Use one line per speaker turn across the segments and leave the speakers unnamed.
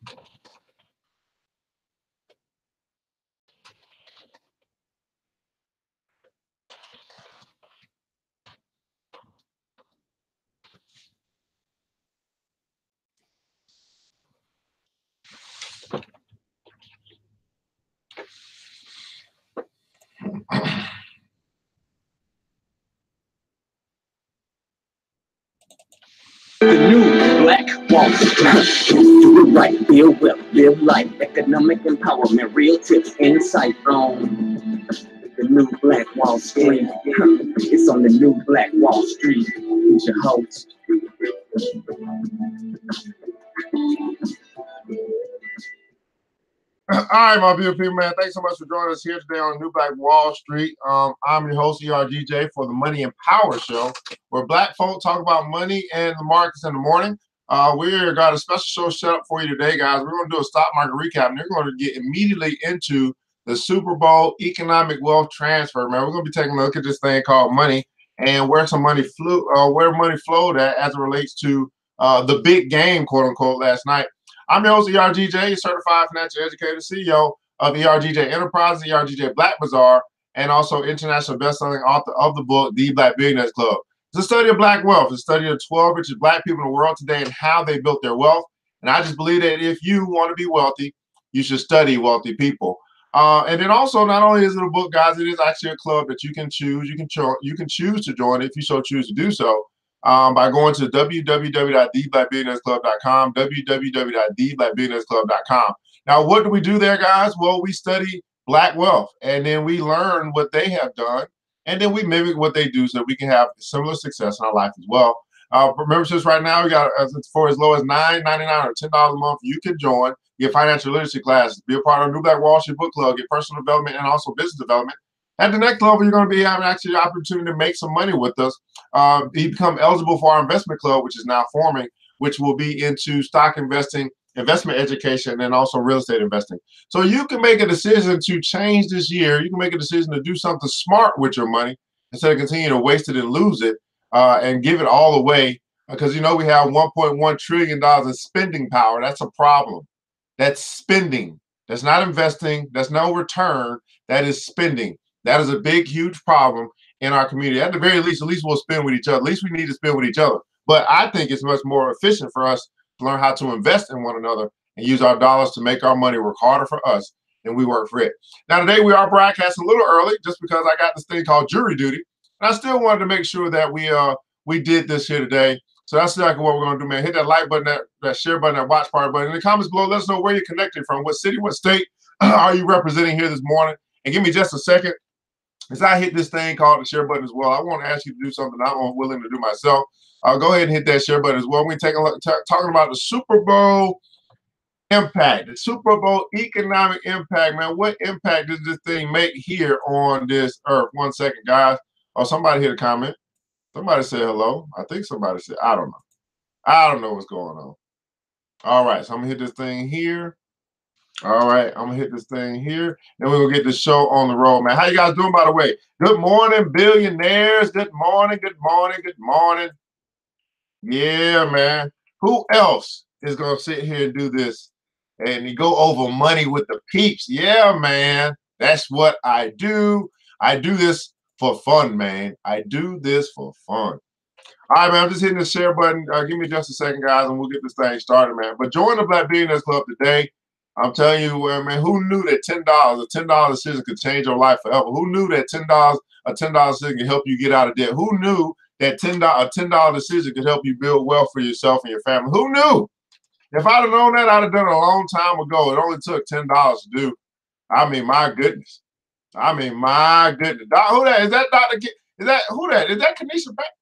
The new Black Wall Street. Do it right, build wealth, live life, economic empowerment, real tips, insight on the new Black Wall Street. It's on the new Black Wall Street. Who's your host?
All right, my beautiful people, man. Thanks so much for joining us here today on New Black Wall Street. I'm your host, ERGJ, for the Money and Power Show, where Black folk talk about money and the markets in the morning. We got a special show set up for you today, guys. We're going to do a stock market recap, and we're going to get immediately into the Super Bowl economic wealth transfer, man. We're going to be taking a look at this thing called money and where money flowed at as it relates to the big game, quote unquote, last night. I'm your host, ERGJ, certified financial educator, CEO of ERGJ Enterprises, ERGJ Black Bazaar, and also international best-selling author of the book, The Black Billionaires Club. It's a study of Black wealth. It's a study of 12 richest Black people in the world today and how they built their wealth. And I just believe that if you want to be wealthy, you should study wealthy people. And then also, not only is it a book, guys, it is actually a club that you can choose. You can choose to join if you so choose to do so. By going to www.theblackbillionairesclub.com, www.theblackbillionairesclub.com. Now, what do we do there, guys? Well, we study Black wealth, and then we learn what they have done, and then we mimic what they do so that we can have similar success in our life as well. For memberships right now, we got for as low as $9.99 or $10 a month. You can join, get financial literacy classes, be a part of the New Black Wall Street Book Club, get personal development and also business development. At the next level, you're going to be having actually the opportunity to make some money with us. You become eligible for our investment club, which is now forming, which will be into stock investing, investment education, and also real estate investing. So you can make a decision to change this year. You can make a decision to do something smart with your money instead of continue to waste it and lose it and give it all away. Because, you know, we have $1.1 trillion in spending power. That's a problem. That's spending. That's not investing. That's no return. That is spending. That is a big, huge problem in our community. At the very least, at least we'll spend with each other. At least we need to spend with each other. But I think it's much more efficient for us to learn how to invest in one another and use our dollars to make our money work harder for us than we work for it. Now, today we are broadcasting a little early just because I got this thing called jury duty. And I still wanted to make sure that we did this here today. So that's exactly what we're going to do, man. Hit that like button, that share button, that watch party button. In the comments below, let us know where you're connected from. What city, what state are you representing here this morning? And give me just a second. As I hit this thing called the share button as well, I want to ask you to do something I'm willing to do myself. Go ahead and hit that share button as well. We're taking a look, talking about the Super Bowl impact, the Super Bowl economic impact, man. What impact does this thing make here on this earth? 1 second, guys. Oh, somebody hit a comment. Somebody said hello. I think somebody said, I don't know. I don't know what's going on. All right, so I'm going to hit this thing here. All right, I'm gonna hit this thing here, and we're gonna get the show on the road, man. How you guys doing, by the way? Good morning, billionaires. Good morning, good morning, good morning. Yeah, man. Who else is gonna sit here and do this and go over money with the peeps? Yeah, man. That's what I do. I do this for fun, man. I do this for fun. All right, man. I'm just hitting the share button. Give me just a second, guys, and we'll get this thing started, man. But join the Black Billionaires Club today. I'm telling you, man, who knew that $10, a $10 decision could change your life forever? Who knew that a $10 decision could help you get out of debt? Who knew that a $10 decision could help you build wealth for yourself and your family? Who knew? If I'd have known that, I'd have done it a long time ago. It only took $10 to do. I mean, my goodness. I mean, my goodness. Who that? Is that Dr. Is that who that? Is that Kanisha Banks?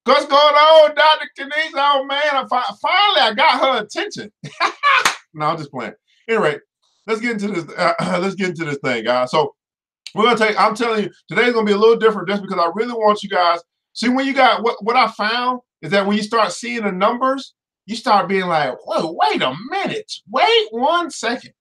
What's going on, Dr. Kanisha? Oh man, finally I got her attention. No, I'm just playing. Anyway, let's get into this. Let's get into this thing, guys. So we're gonna take. I'm telling you, today's gonna be a little different, just because I really want you guys. See, when you got what I found is that when you start seeing the numbers, you start being like, whoa, wait a minute, wait 1 second.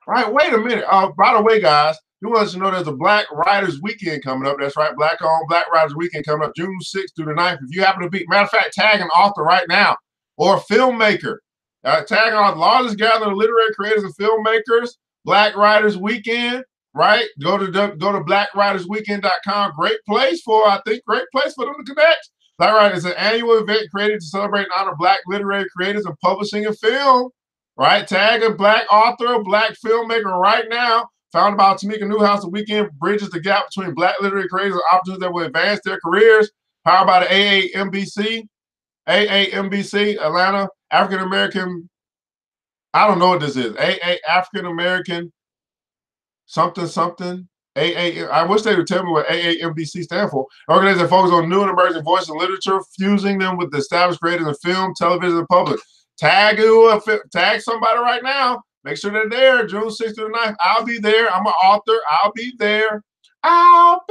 All right, wait a minute. By the way, guys, you want to know there's a Black Writers Weekend coming up. That's right, Black-owned Black Writers Weekend coming up June 6th through the 9th. If you happen to be, matter of fact, tag an author right now or a filmmaker Tag on largest gathering of literary creators and filmmakers, Black Writers Weekend, right? Go to blackwritersweekend.com. Great place for them to connect. Black Writers is an annual event created to celebrate and honor Black literary creators in publishing and film, right? Tag a Black author, Black filmmaker right now. Founded by Tamika Newhouse, the weekend bridges the gap between Black literary creators and opportunities that will advance their careers. Powered by the AAMBC, Atlanta, African American, I don't know what this is. African American something. I wish they would tell me what AAMBC stands for. Organization that focuses on new and emerging voices in literature, fusing them with the established creators in film, television, and public. Tag somebody right now. Make sure they're there. June 6th to the 9th. I'll be there. I'm an author. I'll be there. All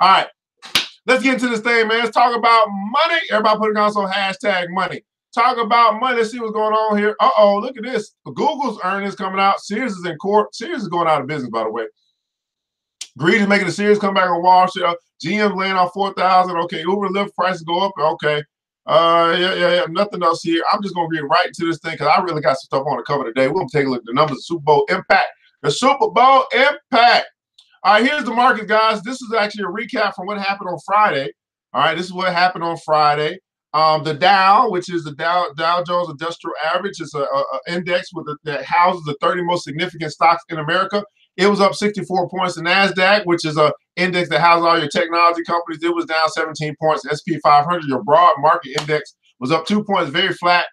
right. Let's get into this thing, man. Let's talk about money. Everybody put it on some hashtag money. Talk about money. Let's see what's going on here. Look at this. Google's earnings coming out. Sears is in court. Sears is going out of business, by the way. Greed is making the Sears come back on Wall Street. GM laying off 4,000. Okay, Uber and Lyft prices go up. Okay. Yeah. Nothing else here. I'm just going to get right into this thing because I really got some stuff on the cover today. We're going to take a look at the numbers of Super Bowl impact. The Super Bowl impact. All right, here's the market, guys. This is actually a recap from what happened on Friday. All right, this is what happened on Friday. The Dow, which is the Dow Jones Industrial Average, is an index that houses the 30 most significant stocks in America. It was up 64 points. The NASDAQ, which is an index that houses all your technology companies, it was down 17 points. The SP 500, your broad market index, was up 2 points, very flat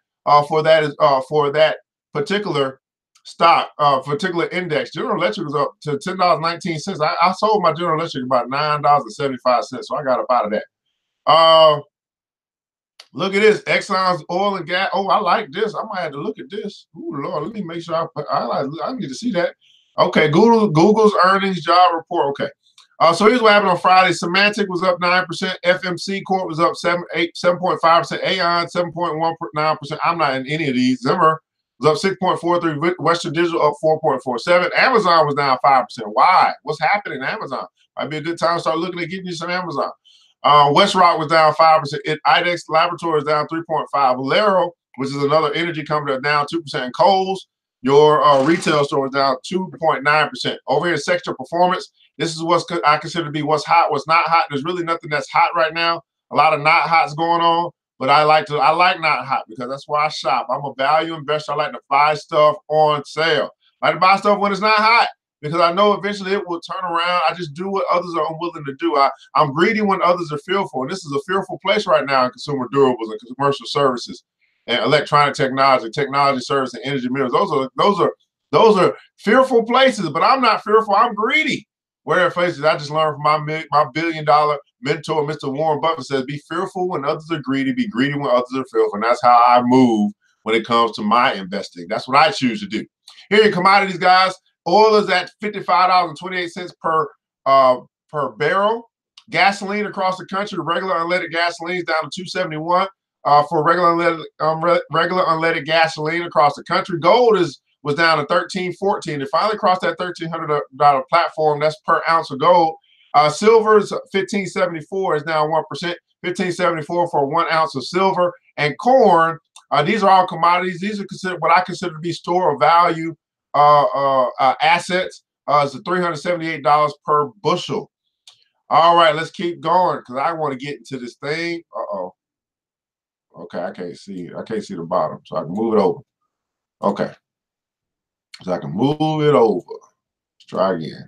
for that particular stock, particular index. General Electric was up to $10.19. I sold my General Electric about $9.75, so I got up out of that. Look at this, Exxon's oil and gas. Oh, I like this. I might have to look at this. Ooh, Lord, let me make sure I need to see that. Okay, Google's earnings job report. Okay. So here's what happened on Friday. Symantec was up 9%. FMC Corp was up 7.5%. Aon 7.19%. I'm not in any of these. Zimmer was up 6.43%. Western Digital up 4.47%. Amazon was down 5%. Why? What's happening in Amazon? Might be a good time to start looking at getting you some Amazon. WestRock was down 5%. IDEX Laboratories down 3.5%. Valero, which is another energy company, down 2%. And Kohl's, your retail store, was down 2.9%. Over here, sector performance. This is what I consider to be what's hot, what's not hot. There's really nothing that's hot right now. A lot of not hots going on, but I like not hot because that's where I shop. I'm a value investor. I like to buy stuff on sale. I like to buy stuff when it's not hot, because I know eventually it will turn around. I just do what others are unwilling to do. I'm greedy when others are fearful. And this is a fearful place right now in consumer durables and commercial services and electronic technology service, and energy minerals. Those are fearful places, but I'm not fearful. I'm greedy. Where places I just learned from my billion-dollar mentor, Mr. Warren Buffett, says, be fearful when others are greedy, be greedy when others are fearful. And that's how I move when it comes to my investing. That's what I choose to do. Here are your commodities, guys. Oil is at $55.28 per barrel. Gasoline across the country, regular unleaded gasoline is down to $2.71 for regular unleaded gasoline across the country. Gold was down to $13.14. It finally crossed that $1,300 platform. That's per ounce of gold. Silver is $15.74, is down 1%. $15.74 for 1 ounce of silver. And corn, these are all commodities. These are what I consider to be store of value assets. It's $378 per bushel. All right, let's keep going because I want to get into this thing. Okay, I can't see the bottom, so I can move it over. Okay, so I can move it over. Let's try again.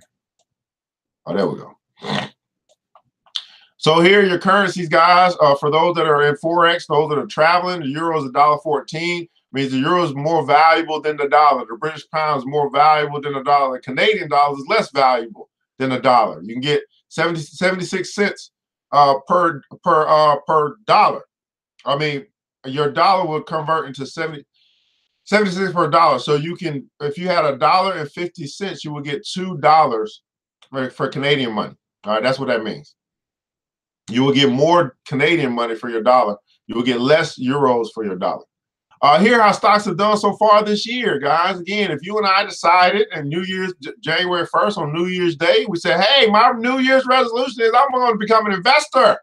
Oh, there we go. So here are your currencies, guys. For those that are in Forex, those that are traveling, the euro is $1.14. Means the euro is more valuable than the dollar. The British pound is more valuable than the dollar. The Canadian dollar is less valuable than the dollar. You can get 76 cents per dollar. I mean, your dollar will convert into 76 per dollar. So you can, if you had $1.50, you will get $2 for Canadian money. All right, that's what that means. You will get more Canadian money for your dollar. You will get less euros for your dollar. Here are how stocks have done so far this year, guys. Again, if you and I decided in January 1st on New Year's Day, we said, hey, my New Year's resolution is I'm going to become an investor.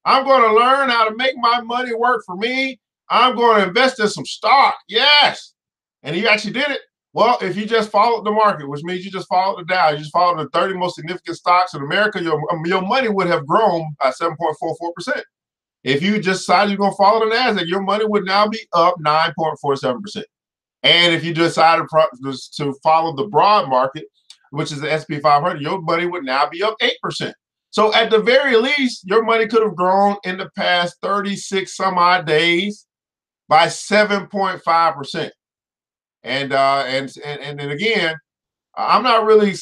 I'm going to learn how to make my money work for me. I'm going to invest in some stock. Yes. And you actually did it. Well, if you just followed the market, which means you just followed the Dow, you just followed the 30 most significant stocks in America, your money would have grown by 7.44%. If you just decided you're going to follow the NASDAQ, your money would now be up 9.47%. And if you decided to follow the broad market, which is the S&P 500, your money would now be up 8%. So at the very least, your money could have grown in the past 36 some odd days by 7.5%. And again, I'm not really,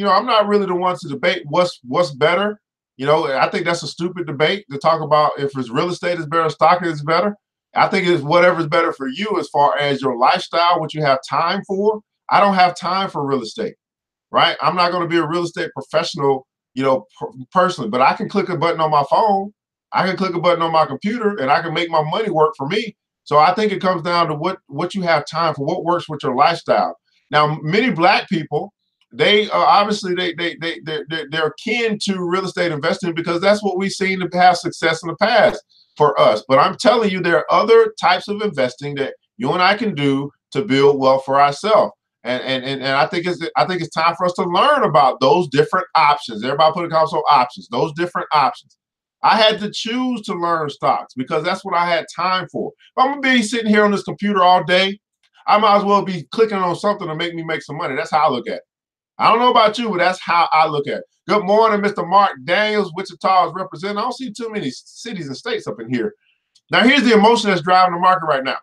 I'm not really the one to debate what's better. I think that's a stupid debate to talk about if it's real estate is better, stock is better. I think it's whatever's better for you as far as your lifestyle, what you have time for. I don't have time for real estate, right? I'm not going to be a real estate professional, personally, but I can click a button on my phone. I can click a button on my computer and I can make my money work for me. So I think it comes down to what you have time for, what works with your lifestyle. Now, many Black people, they obviously they're kin to real estate investing because that's what we've seen to have success in the past for us. But I'm telling you, there are other types of investing that you and I can do to build wealth for ourselves. And I think it's time for us to learn about those different options. Everybody put a comment on options, those different options. I had to choose to learn stocks because that's what I had time for. If I'm gonna be sitting here on this computer all day, I might as well be clicking on something to make me make some money. That's how I look at it. I don't know about you, but that's how I look at it. Good morning, Mr. Mark Daniels. Wichita is representing. I don't see too many cities and states up in here. Now, here's the emotion that's driving the market right now.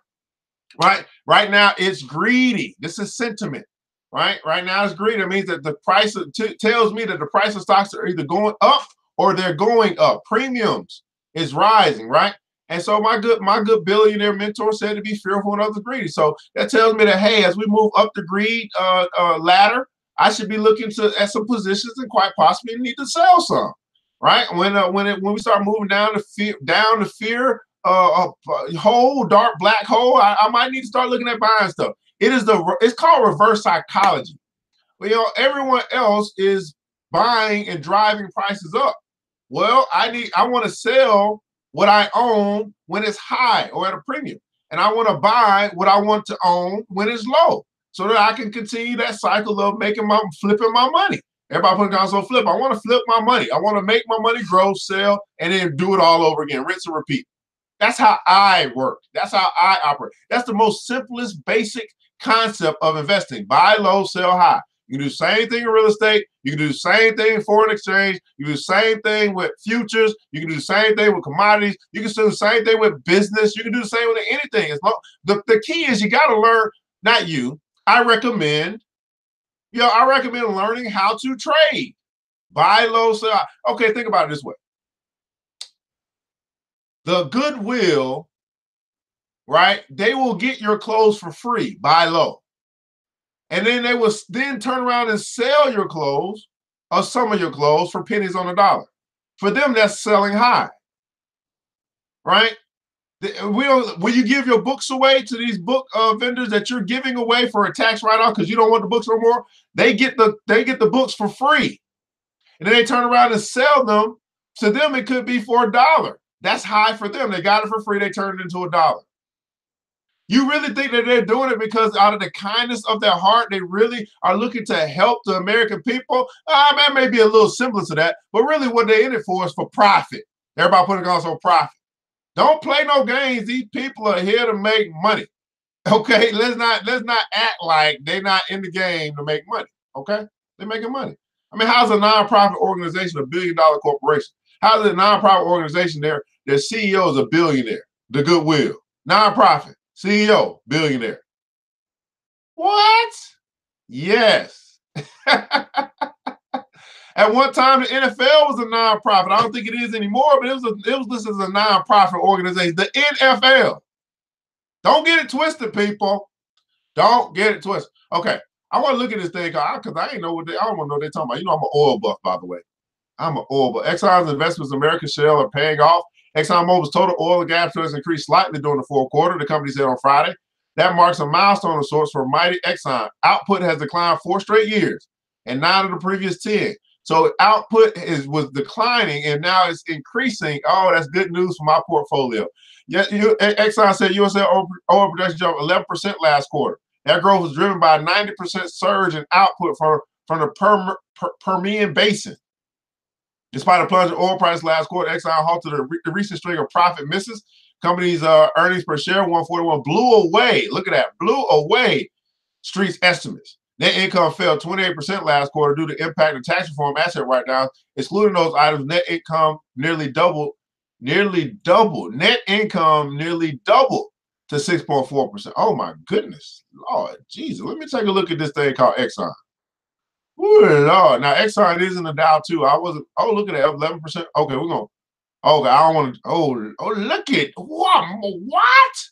Right now, it's greedy. This is sentiment. Right now, it's greedy. It means that the price tells me that the price of stocks are either going up or they're going up. Premiums is rising, right? And so my good billionaire mentor said to be fearful and others greedy. So that tells me that, hey, as we move up the greed ladder, I should be looking at some positions and quite possibly need to sell some, right? When we start moving down the fear hole, dark black hole, I might need to start looking at buying stuff. It's called reverse psychology. Well, everyone else is buying and driving prices up. Well, I want to sell what I own when it's high or at a premium. And I want to buy what I want to own when it's low so that I can continue that cycle of flipping my money. Everybody put console flip. I want to flip my money. I want to make my money grow, sell, and then do it all over again, rinse and repeat. That's how I work. That's how I operate. That's the most simplest, basic concept of investing. Buy low, sell high. You can do the same thing in real estate. You can do the same thing in foreign exchange. You can do the same thing with futures. You can do the same thing with commodities. You can do the same thing with business. You can do the same with anything. The key is you got to learn, not you. I recommend learning how to trade. Buy low, sell high. Okay, think about it this way. The Goodwill, right? They will get your clothes for free, buy low. And then they will then turn around and sell your clothes or some of your clothes for pennies on the dollar. For them, that's selling high, right? Will you give your books away to these book vendors that you're giving away for a tax write-off because you don't want the books no more? They get the books for free. And then they turn around and sell them. To them, it could be for $1. That's high for them. They got it for free. They turned it into $1. You really think that they're doing it because out of the kindness of their heart, they really are looking to help the American people? That may be a little semblance of that, but really what they're in it for is for profit. Everybody putting on some profit. Don't play no games. These people are here to make money. Okay, let's not act like they're not in the game to make money. Okay, they're making money. I mean, how's a nonprofit organization a billion-dollar corporation? How's a nonprofit organization their CEO is a billionaire? The Goodwill nonprofit. CEO, billionaire. What? Yes. At one time, the NFL was a nonprofit. I don't think it is anymore, but it was listed as a nonprofit organization. The NFL. Don't get it twisted, people. Don't get it twisted. Okay, I want to look at this thing because I ain't know I don't want to know what they're talking about. You know, I'm an oil buff, by the way. I'm an oil buff. Exxon's investments in American shale are paying off. ExxonMobil's total oil and gas production increased slightly during the fourth quarter, the company said on Friday. That marks a milestone of sorts for mighty Exxon. Output has declined 4 straight years and 9 of the previous 10. So output was declining and now it's increasing. Oh, that's good news for my portfolio. Yeah, Exxon said USA oil production jumped 11% last quarter. That growth was driven by a 90% surge in output from the Permian Basin. Despite a plunge in oil price last quarter, Exxon halted the recent string of profit misses. Company's earnings per share, 141, blew away. Look at that, blew away Street's estimates. Net income fell 28% last quarter due to impact of tax reform asset write-downs. Excluding those items, net income nearly doubled. Net income nearly doubled to 6.4%. Oh my goodness, Lord Jesus! Let me take a look at this thing called Exxon. Ooh, Lord. Now Exxon is in the Dow too. I wasn't. Oh, look at that, 11%. Okay, we're gonna. Okay, I don't want to. Oh, look at what? What?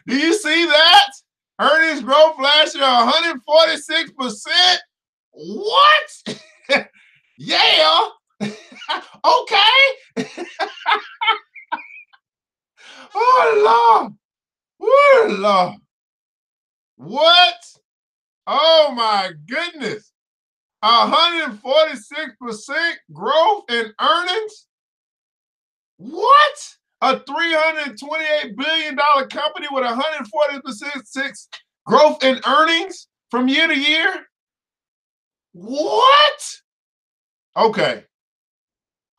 Do you see that? Earnings growth last year 146%. What? Yeah. Okay. Oh Lord. Oh Lord. What? Oh my goodness. 146% growth in earnings? What? A $328 billion company with 140% growth in earnings from year to year? What? Okay.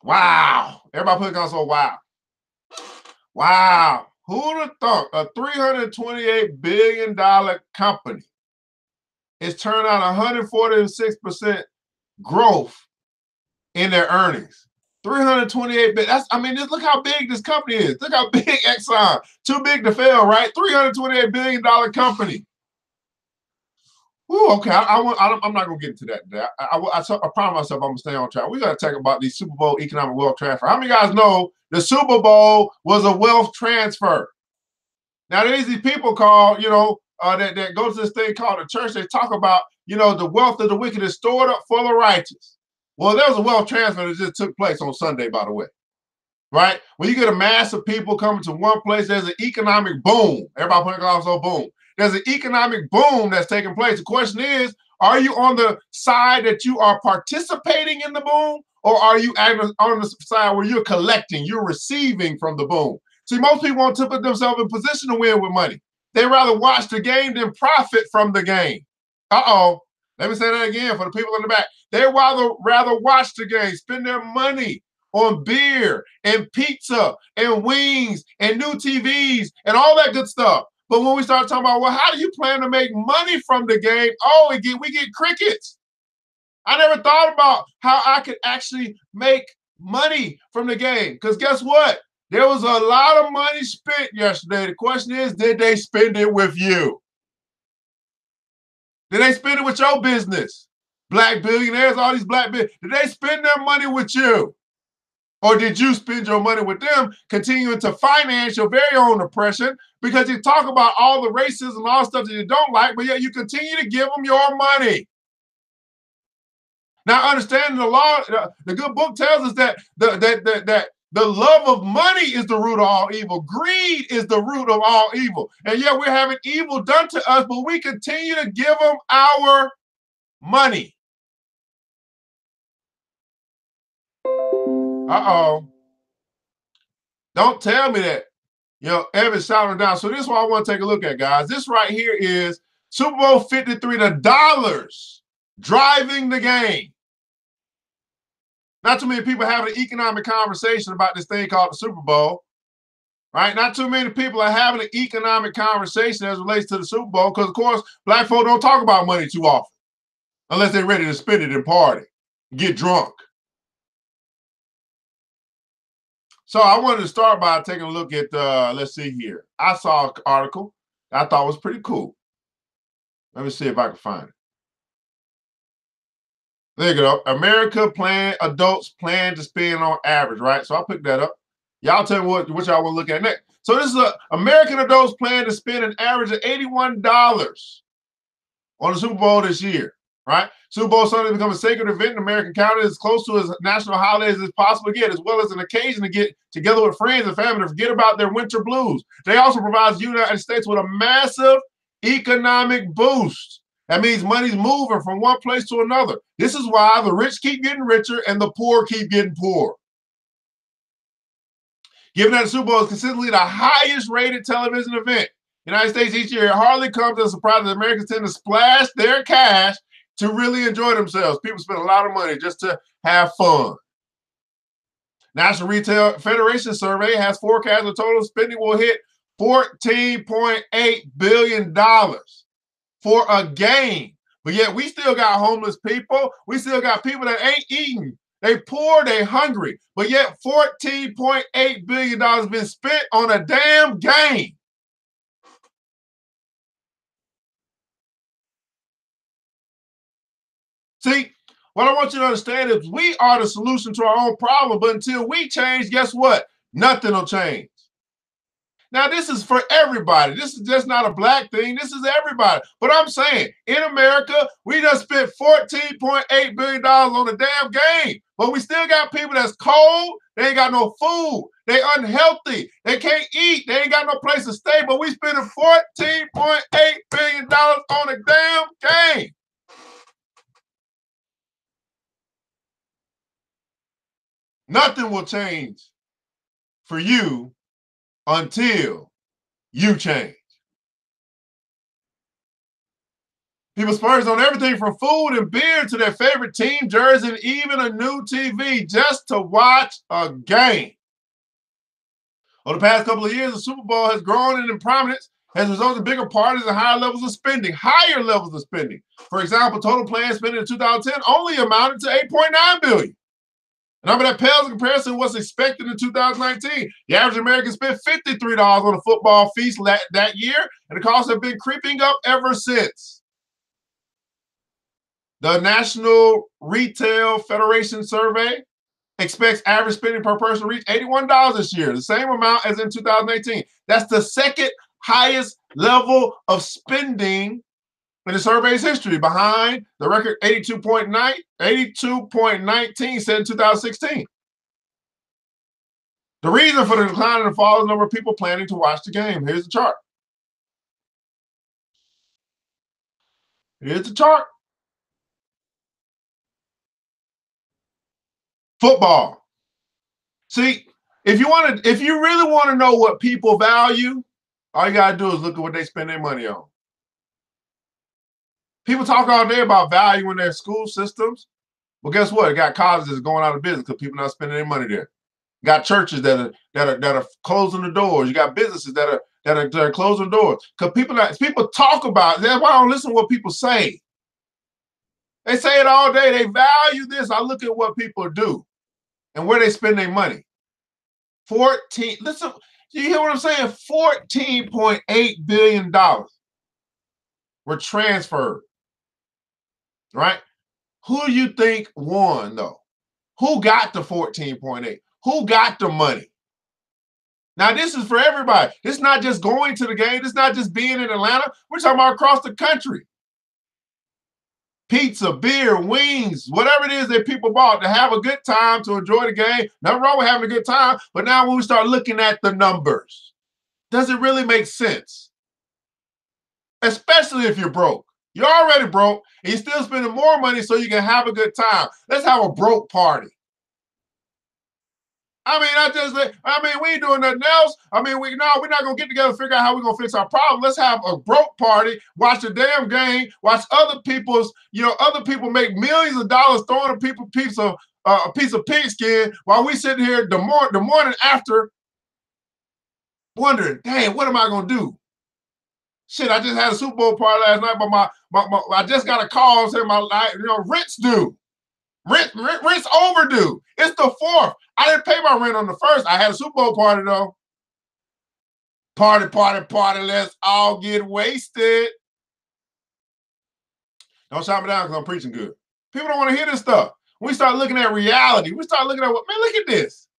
Wow. Everybody put console, wow. Wow. Who would have thought a $328 billion company is turning out 146% growth in their earnings? 328 billion. That's, I mean, look how big this company is. Look how big Exxon. Too big to fail, right? $328 billion company. Ooh, okay. I'm not gonna get into that today. I promise myself I'm gonna stay on track. We gotta talk about the Super Bowl economic wealth transfer. How many guys know the Super Bowl was a wealth transfer? Now there's these people called, that go to this thing called the church. They talk about, the wealth of the wicked is stored up for the righteous. Well, there was a wealth transfer that just took place on Sunday, by the way, right? When you get a mass of people coming to one place, there's an economic boom. Everybody putting also boom. There's an economic boom that's taking place. The question is, are you on the side that you are participating in the boom, or are you on the side where you're collecting, you're receiving from the boom? See, most people want to put themselves in position to win with money. They rather watch the game than profit from the game. Uh-oh. Let me say that again for the people in the back. They rather watch the game, spend their money on beer and pizza and wings and new TVs and all that good stuff. But when we start talking about, well, how do you plan to make money from the game? Oh, we get crickets. I never thought about how I could actually make money from the game. Because guess what? There was a lot of money spent yesterday. The question is, did they spend it with you? Did they spend it with your business? Black billionaires, all these black billionaires, did they spend their money with you? Or did you spend your money with them, continuing to finance your very own oppression because you talk about all the racism, all stuff that you don't like, but yet you continue to give them your money? Now, understanding the law, the good book tells us that the love of money is the root of all evil. Greed is the root of all evil. And yet we're having evil done to us, but we continue to give them our money. Uh-oh. Don't tell me that, Evan's shouting down. So this is what I want to take a look at, guys. This right here is Super Bowl 53, the dollars driving the game. Not too many people having an economic conversation about this thing called the Super Bowl, right? Not too many people are having an economic conversation as it relates to the Super Bowl because, of course, black folk don't talk about money too often unless they're ready to spend it and party, get drunk. So I wanted to start by taking a look at, let's see here. I saw an article that I thought was pretty cool. Let me see if I can find it. There you go. Adults plan to spend on average, right? So I'll pick that up. Y'all tell me what y'all want to look at next. So this is American adults plan to spend an average of $81 on the Super Bowl this year, right? Super Bowl Sunday become a sacred event in American calendar as close to as national holidays as possible to get, as well as an occasion to get together with friends and family to forget about their winter blues. They also provide the United States with a massive economic boost That means money's moving from one place to another. This is why the rich keep getting richer and the poor keep getting poorer. Given that the Super Bowl is consistently the highest rated television event in the United States each year, it hardly comes as a surprise that Americans tend to splash their cash to really enjoy themselves. People spend a lot of money just to have fun. National Retail Federation survey has forecast the total spending will hit $14.8 billion for a game. But yet we still got homeless people. We still got people that ain't eating. They poor, they hungry. But yet $14.8 billion has been spent on a damn game. See, what I want you to understand is we are the solution to our own problem, but until we change, guess what? Nothing will change. Now, this is for everybody. This is just not a black thing. This is everybody. But I'm saying, in America, we just spent $14.8 billion on a damn game. But we still got people that's cold. They ain't got no food. They unhealthy. They can't eat. They ain't got no place to stay. But we spending $14.8 billion on a damn game. Nothing will change for you until you change. People splurge on everything from food and beer to their favorite team jersey and even a new TV just to watch a game. Over the past couple of years, the Super Bowl has grown in prominence, has resulted in bigger parties and higher levels of spending. For example, total planned spending in 2010 only amounted to $8.9 billion. A number that pales in comparison to what's expected in 2019. The average American spent $53 on a football feast that year, and the costs have been creeping up ever since. The National Retail Federation survey expects average spending per person to reach $81 this year, the same amount as in 2018. That's the second highest level of spending in the survey's history, behind the record 82.19 set in 2016. The reason for the decline in the fall is the number of people planning to watch the game. Here's the chart. Here's the chart. Football. See, if you really want to know what people value, all you gotta do is look at what they spend their money on. People talk all day about valuing their school systems. Well, guess what? It got colleges going out of business because people not spending their money there. You got churches that are closing the doors. You got businesses that are closing doors because people talk about it. That's why I don't listen to what people say. They say it all day. They value this. I look at what people do and where they spend their money. Listen, you hear what I'm saying? $14.8 billion were transferred. Right? Who do you think won, though? Who got the 14.8? Who got the money? Now, this is for everybody. It's not just going to the game. It's not just being in Atlanta. We're talking about across the country. Pizza, beer, wings, whatever it is that people bought to have a good time, to enjoy the game. Nothing wrong with having a good time. But now when we start looking at the numbers, does it really make sense? Especially if you're broke. You're already broke, and you're still spending more money so you can have a good time. Let's have a broke party. We ain't doing nothing else. We're not gonna get together and figure out how we're gonna fix our problem. Let's have a broke party, watch the damn game, watch other people make millions of dollars throwing a piece of pigskin while we sitting here the morning after wondering, dang, what am I gonna do? Shit, I just had a Super Bowl party last night, but I just got a call saying rent's due. Rent's overdue. It's the 4th. I didn't pay my rent on the 1st. I had a Super Bowl party though. Party, let's all get wasted. Don't shout me down because I'm preaching good. People don't want to hear this stuff. We start looking at reality. We start looking at look at this.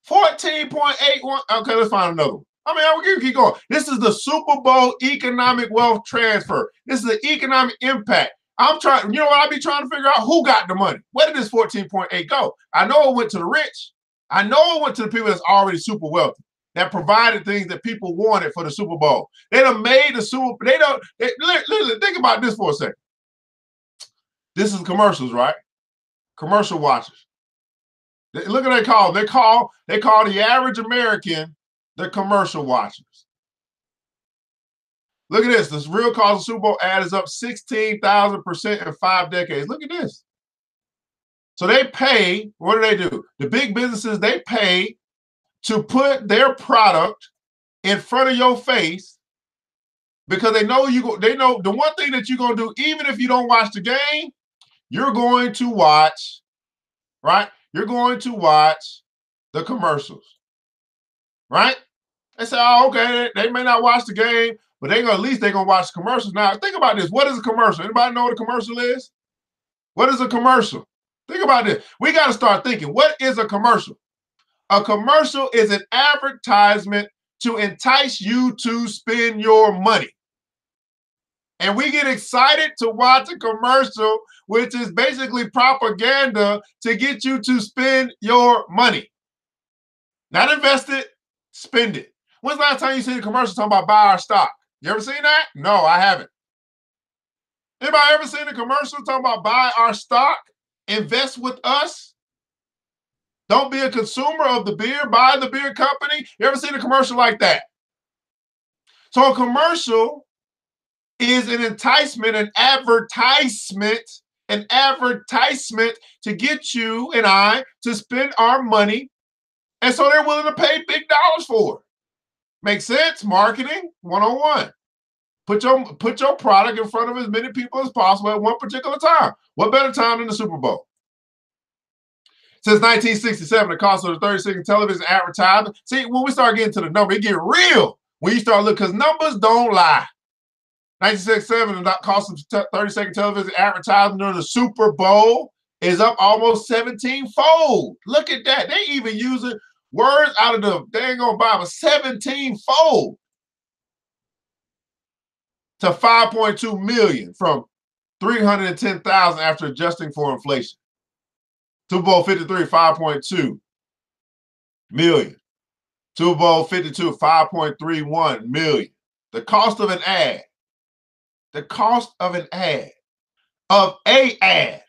14.81. Okay, let's find another one. We can keep going. This is the Super Bowl economic wealth transfer. This is the economic impact. I be trying to figure out who got the money. Where did this 14.8 go? I know it went to the rich. I know it went to the people that's already super wealthy. that provided things that people wanted for the Super Bowl. They done made the Super. Literally, think about this for a second. This is commercials, right? Commercial watchers. Look at what they call them. They call the average American the commercial watchers. Look at this. This real cost of Super Bowl ad is up 16,000% in 5 decades. Look at this. So they pay. What do? The big businesses, they pay to put their product in front of your face because they know they know the one thing that you're gonna do, even if you don't watch the game, you're going to watch, right? You're going to watch the commercials, right? They say, oh, okay, they may not watch the game, but at least they're gonna watch the commercials. Now, think about this. What is a commercial? Anybody know what a commercial is? What is a commercial? Think about this. We got to start thinking, what is a commercial? A commercial is an advertisement to entice you to spend your money. And we get excited to watch a commercial, which is basically propaganda to get you to spend your money. Not invest it, spend it. When's the last time you seen a commercial talking about buy our stock? You ever seen that? No, I haven't. Anybody ever seen a commercial talking about buy our stock? Invest with us? Don't be a consumer of the beer, buy the beer company. You ever seen a commercial like that? So a commercial is an enticement, an advertisement to get you and I to spend our money. And so they're willing to pay big dollars for it. Makes sense? Marketing 101. Put your product in front of as many people as possible at one particular time. What better time than the Super Bowl? Since 1967, the cost of the 30-second television advertisement. See, when we start getting to the number, it get real when you start looking, because numbers don't lie. 1967, the cost of 30-second television advertisement during the Super Bowl is up almost 17-fold. Look at that. They even using words out of the dang old Bible, 17-fold to 5.2 million from 310,000 after adjusting for inflation. Super Bowl 53, 5.2 million. Super Bowl 52, 5.31 million. The cost of an ad. The cost of an ad. Of a ad.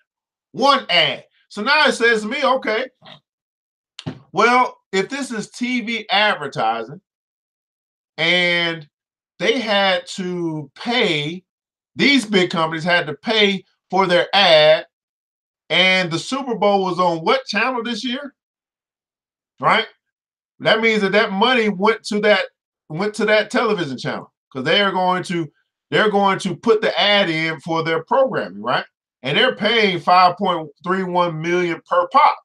One ad. So now it says to me, okay, well, if this is TV advertising and they had to pay, these big companies had to pay for their ad, and the Super Bowl was on what channel this year? Right? That means that money went to that television channel because they're going to put the ad in for their programming, right? And they're paying 5.31 million per pop.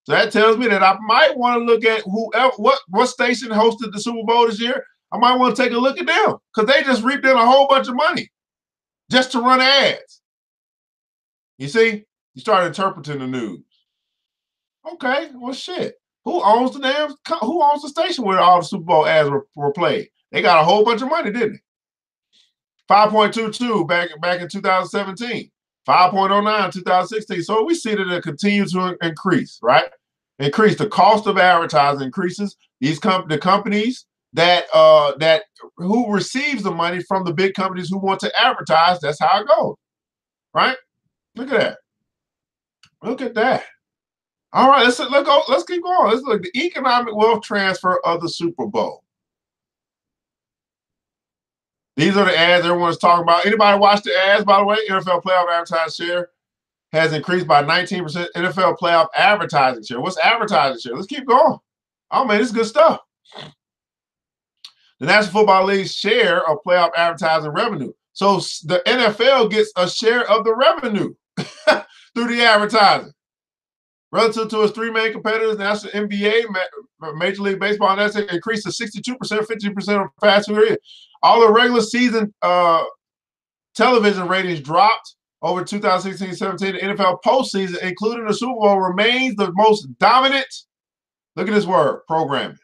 So that tells me that I might want to look at what station hosted the Super Bowl this year. I might want to take a look at them because they just reaped in a whole bunch of money just to run ads. You see? You start interpreting the news. Okay, well, shit. Who owns the station where all the Super Bowl ads were played? They got a whole bunch of money, didn't they? 5.22 back in 2017. 5.09 in 2016. So we see that it continues to increase, right? Increase. The cost of advertising increases. The companies that who receives the money from the big companies who want to advertise, that's how it goes, right? Look at that. Look at that. All right, let's keep going. Let's look at the economic wealth transfer of the Super Bowl. These are the ads everyone's talking about. Anybody watch the ads, by the way? NFL playoff advertising share has increased by 19%. NFL playoff advertising share. What's advertising share? Let's keep going. Oh, man, this is good stuff. The National Football League's share of playoff advertising revenue. So the NFL gets a share of the revenue through the advertising. Relative to its three main competitors, National NBA, Major League Baseball, and that's increased to 62%, 50% of past 2 years. All the regular season television ratings dropped over 2016-17. The NFL postseason, including the Super Bowl, remains the most dominant, look at this word, programming.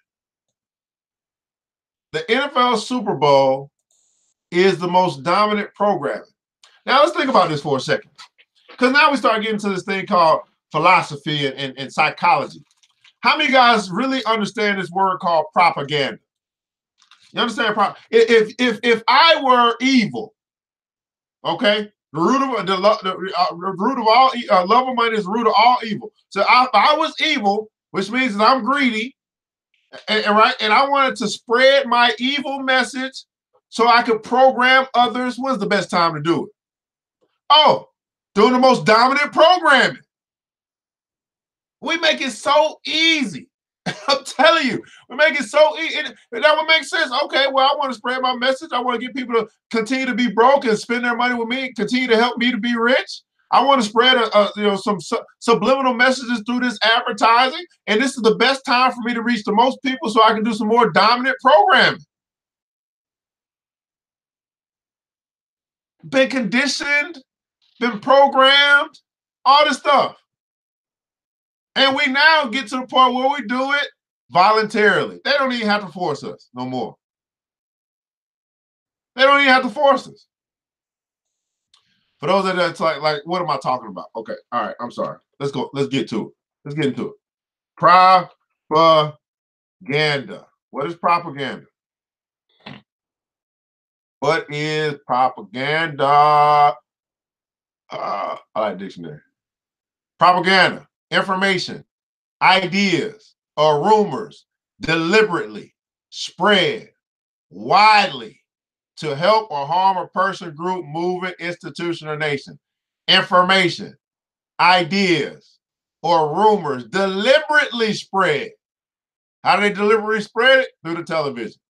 The NFL Super Bowl is the most dominant programming. Now, let's think about this for a second. Because now we start getting to this thing called philosophy and psychology. How many guys really understand this word called propaganda? You understand? If I were evil, okay, the root of the root of all love of money is the root of all evil. So if I was evil, which means that I'm greedy, and I wanted to spread my evil message so I could program others. When's the best time to do it? Oh, doing the most dominant programming. We make it so easy. I'm telling you, we make it so easy. That would make sense. Okay, well, I want to spread my message. I want to get people to continue to be broke and spend their money with me, continue to help me to be rich. I want to spread some subliminal messages through this advertising, and this is the best time for me to reach the most people so I can do some more dominant programming. Been conditioned, been programmed, all this stuff. And we now get to the point where we do it voluntarily. They don't even have to force us no more. They don't even have to force us. For those that it's like, what am I talking about? Okay, all right, I'm sorry. Let's go. Let's get to it. Let's get into it. Propaganda. What is propaganda? What is propaganda? I like dictionary. Propaganda, information, ideas, or rumors deliberately spread widely to help or harm a person, group, movement, institution, or nation. Information, ideas, or rumors deliberately spread. How do they deliberately spread it? Through the television.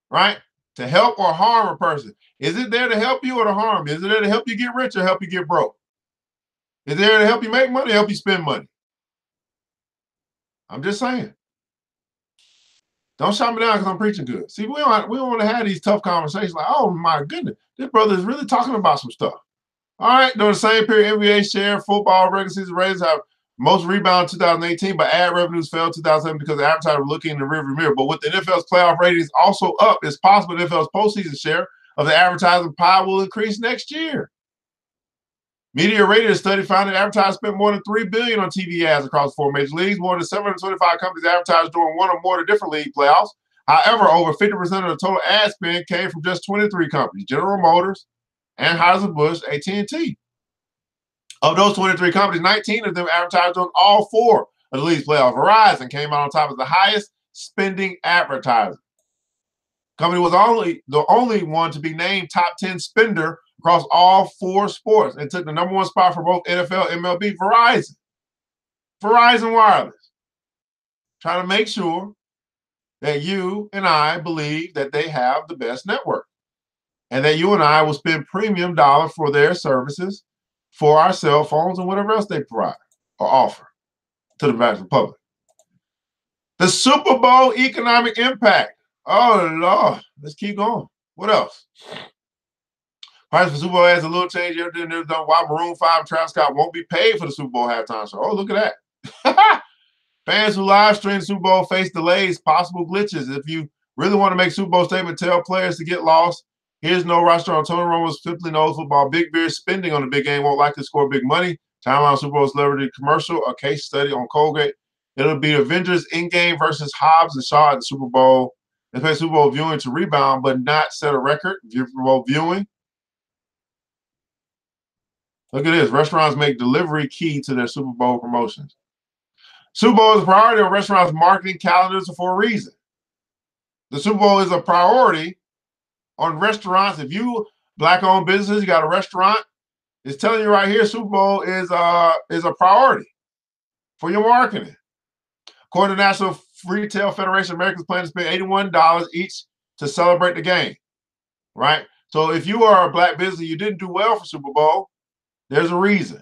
Right? To help or harm a person. Is it there to help you or to harm you? Is it there to help you get rich or help you get broke? Is it there to help you make money or help you spend money? I'm just saying. Don't shut me down because I'm preaching good. See, we don't want to have these tough conversations like, oh my goodness, this brother is really talking about some stuff. All right, during the same period, NBA share football regular season ratings have most rebound in 2018, but ad revenues fell in 2007 because the advertisers were looking in the rearview mirror. But with the NFL's playoff ratings also up, it's possible the NFL's postseason share of the advertising pie will increase next year. Media Rating study found that advertisers spent more than $3 billion on TV ads across 4 major leagues. More than 725 companies advertised during one or more of the different league playoffs. However, over 50% of the total ad spend came from just 23 companies: General Motors, Anheuser-Busch, AT&T. Of those 23 companies, 19 of them advertised on all 4 of the league's playoffs. Verizon came out on top as the highest spending advertiser. Company was the only one to be named top 10 spender across all 4 sports and took the #1 spot for both NFL and MLB. Verizon Wireless. Trying to make sure that you and I believe that they have the best network and that you and I will spend premium dollars for their services, for our cell phones and whatever else they provide or offer to the American public. The Super Bowl economic impact. Oh, Lord. Let's keep going. What else? Price for Super Bowl has a little change. Everything they've done. Why Maroon 5 and Travis Scott won't be paid for the Super Bowl halftime show. Oh, look at that. Fans who live stream Super Bowl face delays, possible glitches. If you really want to make Super Bowl statement, tell players to get lost. Here's no restaurant. Tony Romo simply knows football. Big beer spending on the big game won't likely score big money. Timeout Super Bowl celebrity commercial, a case study on Colgate. It'll be Avengers Endgame versus Hobbs and Shaw at the Super Bowl. They expect Super Bowl viewing to rebound, but not set a record. Super Bowl viewing. Look at this. Restaurants make delivery key to their Super Bowl promotions. Super Bowl is a priority on restaurants' marketing calendars for a reason. The Super Bowl is a priority on restaurants. If you Black-owned businesses, you got a restaurant, it's telling you right here, Super Bowl is a priority for your marketing. According to the National Retail Federation, Americans plan to spend $81 each to celebrate the game, right? So if you are a Black business, you didn't do well for Super Bowl, there's a reason,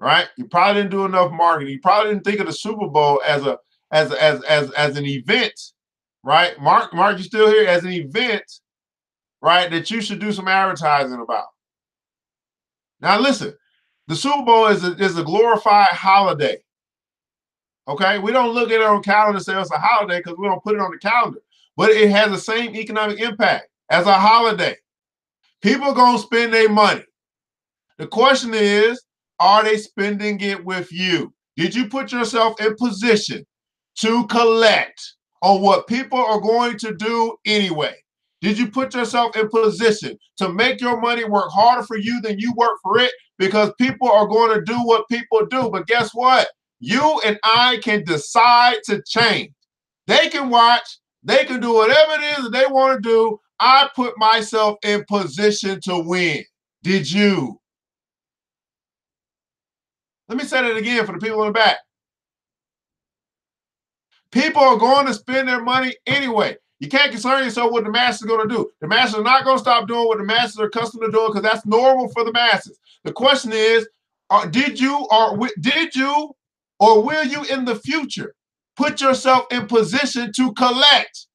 right? You probably didn't do enough marketing. You probably didn't think of the Super Bowl as an event, right? Mark, you still here? As an event, right, that you should do some advertising about. Now listen, the Super Bowl is a glorified holiday. Okay, we don't look at it on calendar and say it's a holiday because we don't put it on the calendar, but it has the same economic impact as a holiday. People are gonna spend their money. The question is, are they spending it with you? Did you put yourself in position to collect on what people are going to do anyway? Did you put yourself in position to make your money work harder for you than you work for it? Because people are going to do what people do. But guess what? You and I can decide to change. They can watch. They can do whatever it is that they want to do. I put myself in position to win. Did you? Let me say that again for the people in the back. People are going to spend their money anyway. You can't concern yourself with what the masses are going to do. The masses are not going to stop doing what the masses are accustomed to doing because that's normal for the masses. The question is, did you or will you in the future put yourself in position to collect?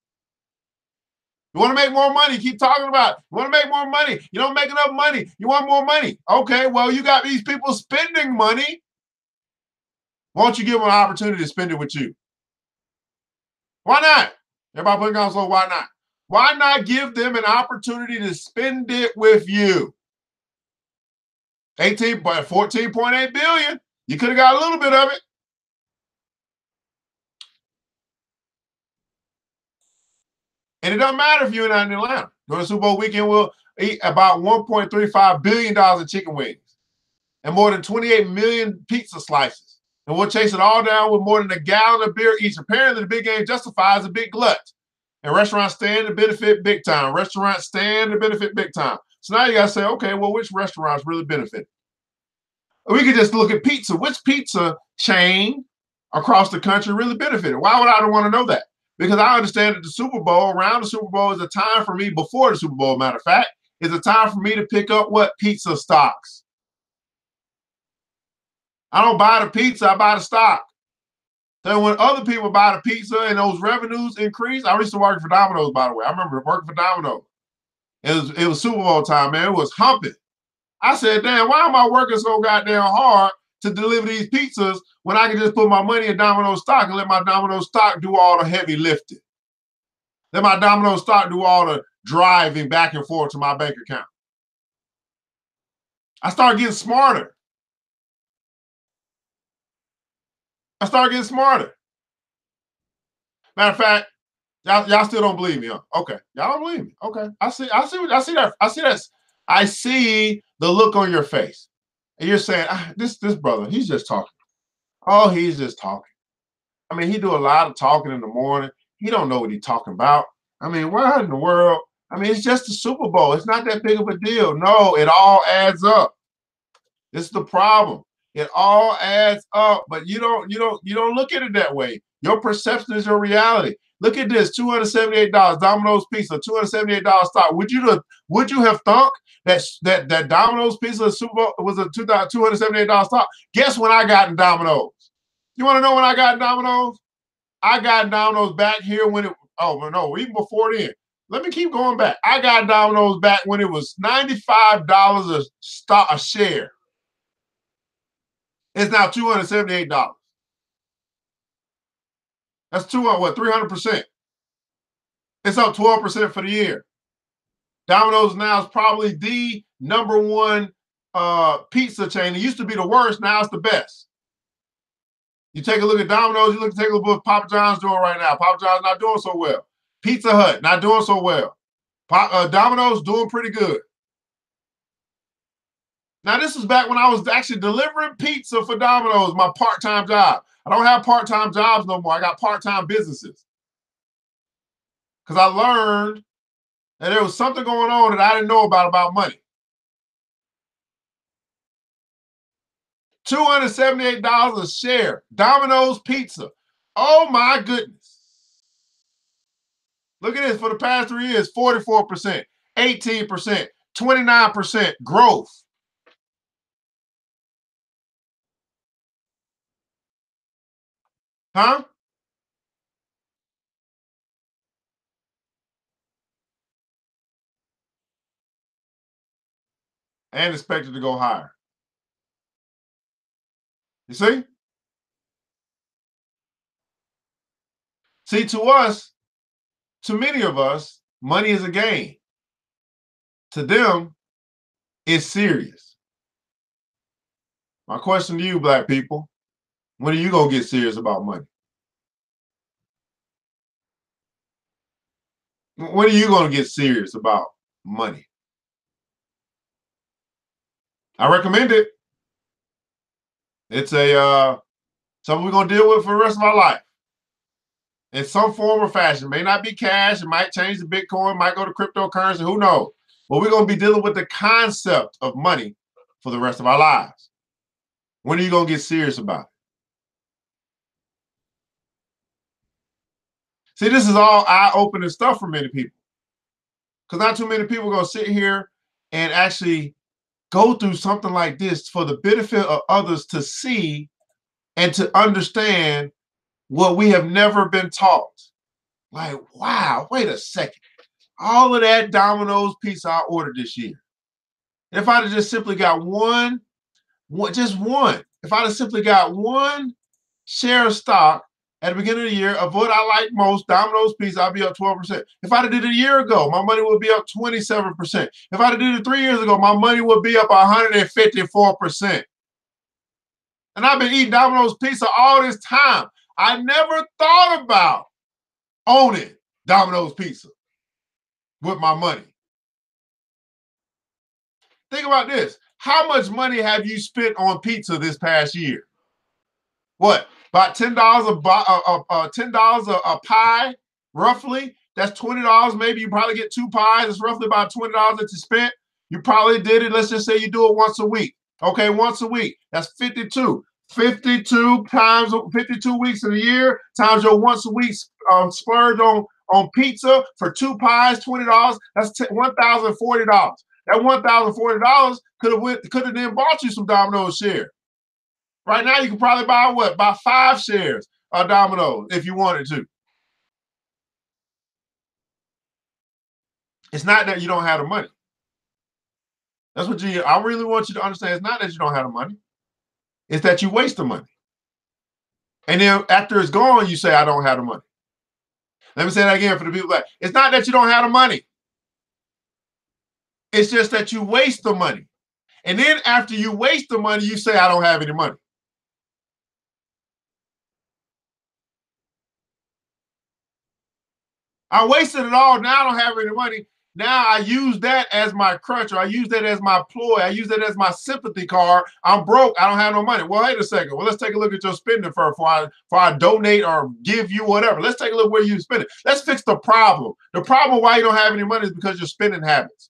You want to make more money? Keep talking about it. You want to make more money? You don't make enough money. You want more money? Okay, well, you got these people spending money. Why don't you give them an opportunity to spend it with you? Why not? Everybody putting on slow. Why not? Why not give them an opportunity to spend it with you? 14.8 billion. You could have got a little bit of it. And it doesn't matter if you're not in Atlanta. During Super Bowl weekend, we'll eat about $1.35 billion in chicken wings and more than 28 million pizza slices. And we'll chase it all down with more than a gallon of beer each. Apparently, the big game justifies a big glut. And restaurants stand to benefit big time. Restaurants stand to benefit big time. So now you got to say, okay, well, which restaurants really benefit? We could just look at pizza. Which pizza chain across the country really benefited? Why would I want to know that? Because I understand that the Super Bowl, around the Super Bowl, is a time for me, before the Super Bowl, matter of fact, is a time for me to pick up what? Pizza stocks. I don't buy the pizza, I buy the stock. So when other people buy the pizza and those revenues increase, I used to work for Domino's, by the way. I remember working for Domino's. It was Super Bowl time, man. It was humping. I said, damn, why am I working so goddamn hard to deliver these pizzas when I can just put my money in Domino's stock and let my Domino's stock do all the heavy lifting? Let my Domino's stock do all the driving back and forth to my bank account. I started getting smarter. Matter of fact, y'all still don't believe me, huh? Okay, y'all don't believe me. Okay, I see the look on your face, and you're saying, this brother, he's just talking. Oh, he's just talking. I mean, he do a lot of talking in the morning. He don't know what he's talking about. I mean, what in the world? I mean, it's just the Super Bowl. It's not that big of a deal. No, it all adds up. This is the problem. It all adds up, but you don't look at it that way. Your perception is your reality. Look at this: $278, Domino's Pizza, $278 stock. Would you have thought that Domino's Pizza Super Bowl was a $278 stock? Guess when I got in Domino's? You want to know when I got in Domino's? I got in Domino's back here when it. Oh no, even before then. Let me keep going back. I got Domino's back when it was $95 a share. It's now $278. That's 300%. It's up 12% for the year. Domino's now is probably the #1 pizza chain. It used to be the worst, now it's the best. You take a look at Domino's, take a look at what Papa John's doing right now. Papa John's not doing so well. Pizza Hut, not doing so well. Domino's doing pretty good. Now, this was back when I was actually delivering pizza for Domino's, my part-time job. I don't have part-time jobs no more. I got part-time businesses. Because I learned that there was something going on that I didn't know about money. $278 a share. Domino's Pizza. Oh, my goodness. Look at this. For the past 3 years, 44%, 18%, 29% growth. Huh? And expected to go higher. You see? See, to many of us, money is a game. To them, it's serious. My question to you, black people, when are you going to get serious about money? When are you going to get serious about money? I recommend it. It's a something we're going to deal with for the rest of our life in some form or fashion. It may not be cash. It might change to Bitcoin, might go to cryptocurrency. Who knows? But we're going to be dealing with the concept of money for the rest of our lives. When are you going to get serious about it? See, this is all eye-opening stuff for many people. Because not too many people are going to sit here and actually go through something like this for the benefit of others to see and to understand what we have never been taught. Like, wow, wait a second. All of that Domino's pizza I ordered this year. If I'd have just simply got just one, if I'd have simply got one share of stock at the beginning of the year of what I like most, Domino's pizza, I'd be up 12%. If I'd have did it a year ago, my money would be up 27%. If I'd have did it 3 years ago, my money would be up 154%. And I've been eating Domino's pizza all this time. I never thought about owning Domino's pizza with my money. Think about this. How much money have you spent on pizza this past year? What? About $10 $10 a pie, roughly. That's $20. Maybe you probably get 2 pies. It's roughly about $20 that you spent. You probably did it. Let's just say you do it once a week. Okay, once a week. That's 52. 52 times 52 weeks in a year times your once a week splurge on pizza for 2 pies, $20. That's $1,040. That $1,040 could have then bought you some Domino's shares. Right now, you can probably buy what? Buy 5 shares of Domino's if you wanted to. It's not that you don't have the money. That's what I really want you to understand. It's not that you don't have the money. It's that you waste the money. And then after it's gone, you say, I don't have the money. Let me say that again for the people that it's not that you don't have the money. It's just that you waste the money. And then after you waste the money, you say, I don't have any money. I wasted it all. Now I don't have any money. Now I use that as my crutch, or I use that as my ploy. I use that as my sympathy card. I'm broke. I don't have no money. Well, wait a second. Well, let's take a look at your spending before I donate or give you whatever. Let's take a look where you spend it. Let's fix the problem. The problem why you don't have any money is because your spending habits.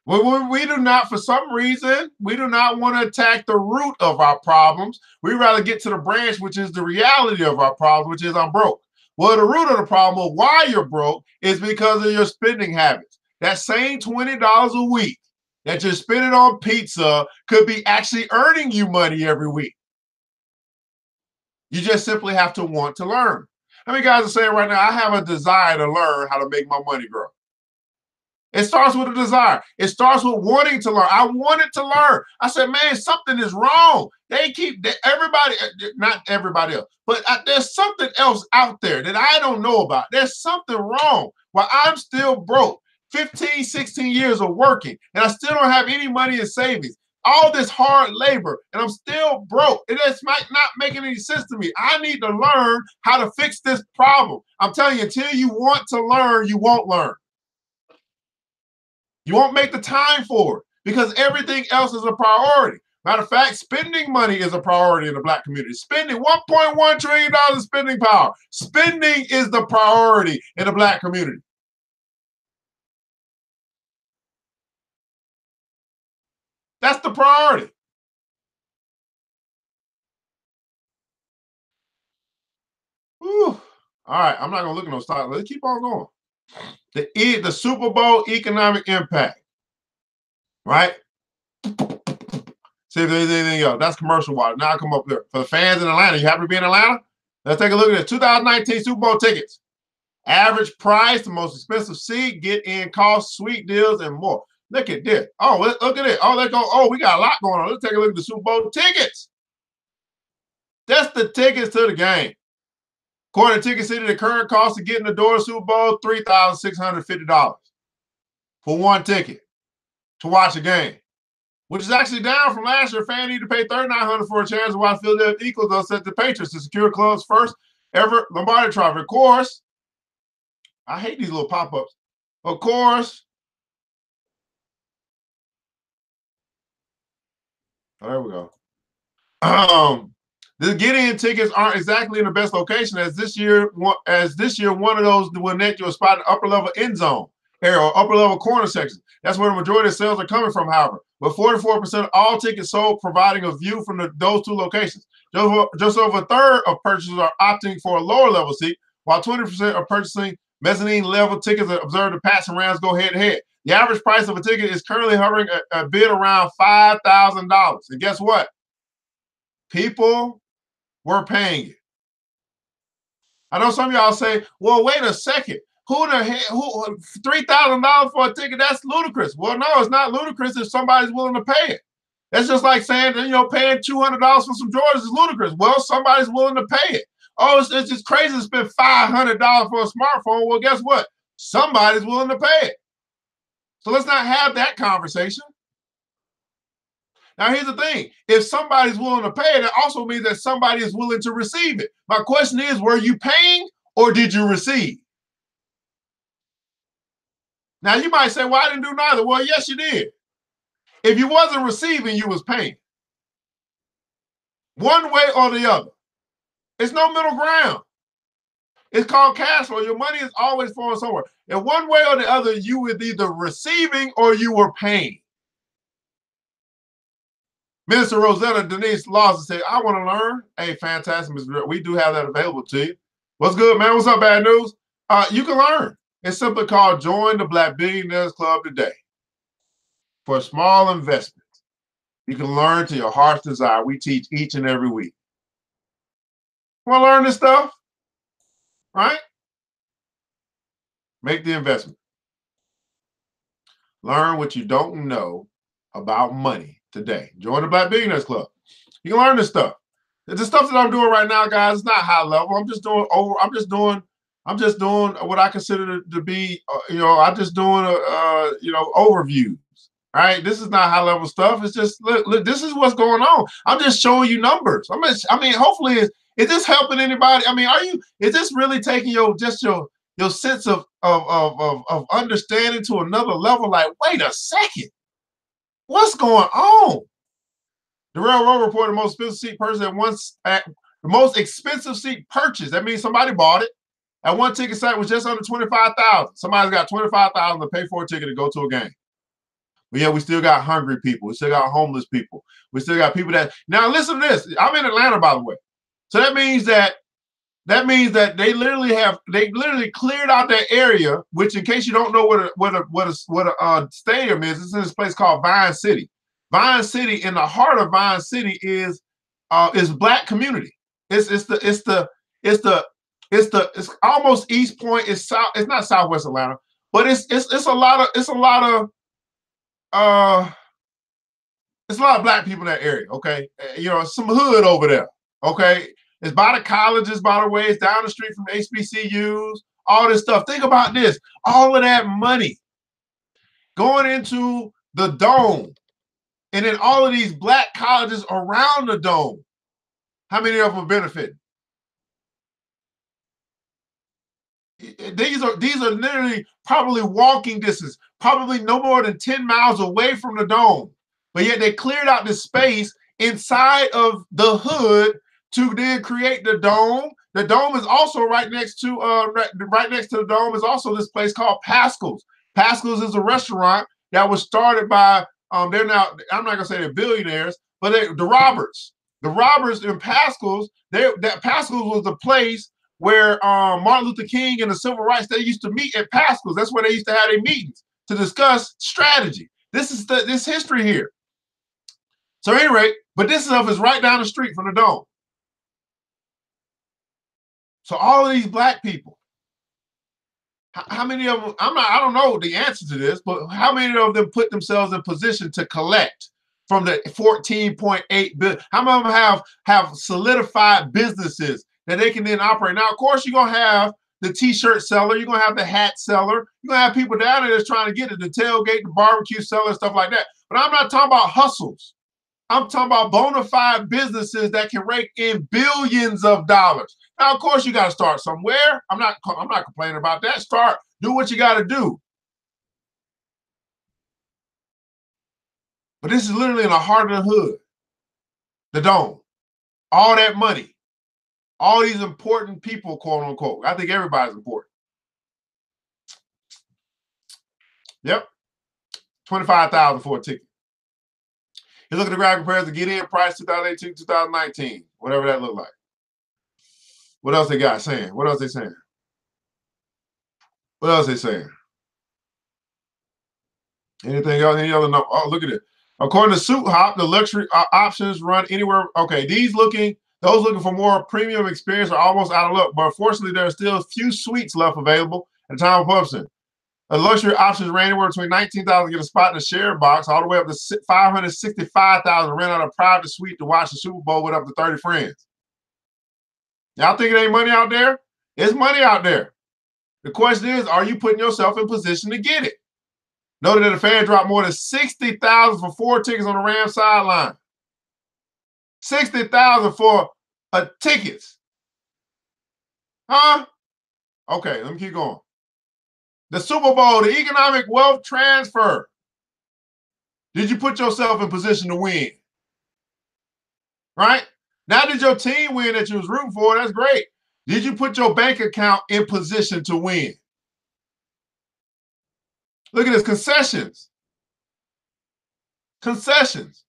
We do not, for some reason, we do not want to attack the root of our problems. We rather get to the branch, which is the reality of our problem, which is I'm broke. Well, the root of the problem of why you're broke is because of your spending habits. That same $20 a week that you're spending on pizza could be actually earning you money every week. You just simply have to want to learn. How many guys are saying right now, I have a desire to learn how to make my money grow? It starts with a desire. It starts with wanting to learn. I wanted to learn. I said, man, something is wrong. Everybody, not everybody else, but there's something else out there that I don't know about. There's something wrong. While I'm still broke, 15, 16 years of working, and I still don't have any money in savings. All this hard labor, and I'm still broke. It just might not make any sense to me. I need to learn how to fix this problem. I'm telling you, until you want to learn, you won't learn. You won't make the time for it because everything else is a priority. Matter of fact, spending money is a priority in the Black community. Spending $1.1 trillion in spending power. Spending is the priority in the Black community. That's the priority. Whew. All right, I'm not going to look at no stock. Let's keep on going. The Super Bowl economic impact, right? See if there's anything else. That's commercial water. Now I come up there. For the fans in Atlanta, you happen to be in Atlanta? Let's take a look at this. 2019 Super Bowl tickets. Average price, the most expensive seat, get in cost, sweet deals, and more. Look at this. Oh, look at it. Oh, let's go. Oh, we got a lot going on. Let's take a look at the Super Bowl tickets. That's the tickets to the game. According to Ticket City, the current cost of getting the door to Super Bowl, $3,650 for one ticket to watch a game, which is actually down from last year. Fan need to pay $3,900 for a chance to watch Philadelphia Eagles upset the Patriots to secure club's first ever Lombardi Trophy. Of course, I hate these little pop-ups. Of course. Oh, there we go. The get-in tickets aren't exactly in the best location as this year. One of those will net you a spot in the upper level end zone area or upper level corner section. That's where the majority of sales are coming from, however. With 44% of all tickets sold providing a view from those two locations. Just over a third of purchasers are opting for a lower level seat, while 20% are purchasing mezzanine level tickets that observe the Pats and Rams go head to head. The average price of a ticket is currently hovering a bid around $5,000. And guess what? People were paying it. I know some of y'all say, well, wait a second. Who the hell, $3,000 for a ticket? That's ludicrous. Well, no, it's not ludicrous if somebody's willing to pay it. That's just like saying that, paying $200 for some Jordans is ludicrous. Well, somebody's willing to pay it. Oh, it's just crazy to spend $500 for a smartphone. Well, guess what? Somebody's willing to pay it. So let's not have that conversation. Now, here's the thing. If somebody's willing to pay it, it also means that somebody is willing to receive it. My question is, were you paying or did you receive? Now, you might say, well, I didn't do neither. Well, yes, you did. If you wasn't receiving, you was paying. One way or the other. It's no middle ground. It's called cash flow. Your money is always flowing somewhere. In one way or the other, you were either receiving or you were paying. Minister Rosetta Denise Lawson said, I want to learn. Hey, fantastic, Mr. We do have that available to you. What's good, man? What's up, bad news? You can learn. It's simply called Join the Black Billionaires Club today. For a small investment, you can learn to your heart's desire. We teach each and every week. Want to learn this stuff? Right? Make the investment. Learn what you don't know about money today. Join the Black Billionaires Club. You can learn this stuff. The stuff that I'm doing right now, guys, is not high level. I'm just doing what I consider to be, I'm just doing overviews. Right? This is not high level stuff. It's just look, this is what's going on. I'm just showing you numbers. Hopefully, is this helping anybody? Is this really taking your sense of understanding to another level? Like, wait a second. What's going on? The Railroad reported the most expensive seat purchase the most expensive seat purchase. That means somebody bought it. At one ticket site was just under $25,000. Somebody's got $25,000 to pay for a ticket to go to a game. But yeah, we still got hungry people. We still got homeless people. We still got people that. Now listen to this. I'm in Atlanta, by the way. So that means that they literally cleared out that area. Which, in case you don't know what a stadium is, it's in this place called Vine City. Vine City, in the heart of Vine City, is Black community. It's almost East Point. It's not Southwest Atlanta, but it's a lot of Black people in that area. Okay, some hood over there. Okay. It's by the colleges, by the way. It's down the street from HBCUs, all this stuff. Think about this. All of that money going into the dome, and then all of these Black colleges around the dome. How many of them benefit? These are literally probably walking distance, probably no more than 10 miles away from the dome. But yet they cleared out this space inside of the hood to then create the dome. The dome is also right next to the dome is also this place called Pascal's. Pascal's is a restaurant that was started by they're now, I'm not gonna say they're billionaires, but the Roberts. The Roberts in Pascal's, that Pascal's was the place where Martin Luther King and the civil rights, they used to meet at Pascal's. That's where they used to have their meetings to discuss strategy. This is this history here. So at any rate, but this stuff is right down the street from the dome. So all of these Black people, how many of them, I don't know the answer to this, but how many of them put themselves in position to collect from the 14.8 billion? How many of them have solidified businesses that they can then operate? Now, of course, you're going to have the t-shirt seller, you're going to have the hat seller, you're going to have people down there that's trying to get it, the tailgate, the barbecue seller, stuff like that. But I'm not talking about hustles. I'm talking about bona fide businesses that can rake in billions of dollars. Now, of course, you got to start somewhere. I'm not complaining about that. Do what you got to do. But this is literally in the heart of the hood, the dome. All that money, all these important people, quote unquote. I think everybody's important. Yep, 25,000 for a ticket. You look at the graph comparison, get in price 2018, 2019, whatever that looked like. What else they got saying? What else they saying? What else they saying? Anything else? Any other number? Oh, look at it. According to Suit Hop, the luxury options run anywhere. Okay, those looking for more premium experience are almost out of luck. But unfortunately, there are still a few suites left available at the time of publishing. The luxury options ran anywhere between $19,000 to get a spot in the share box, all the way up to $565,000 to rent out a private suite to watch the Super Bowl with up to 30 friends. Y'all think it ain't money out there? It's money out there. The question is, are you putting yourself in position to get it? Noted that a fan dropped more than $60,000 for 4 tickets on the Rams sideline. $60,000 for tickets. Huh? Okay, let me keep going. The Super Bowl, the economic wealth transfer. Did you put yourself in position to win? Right? Now did your team win that you was rooting for? That's great. Did you put your bank account in position to win? Look at this, concessions. Concessions.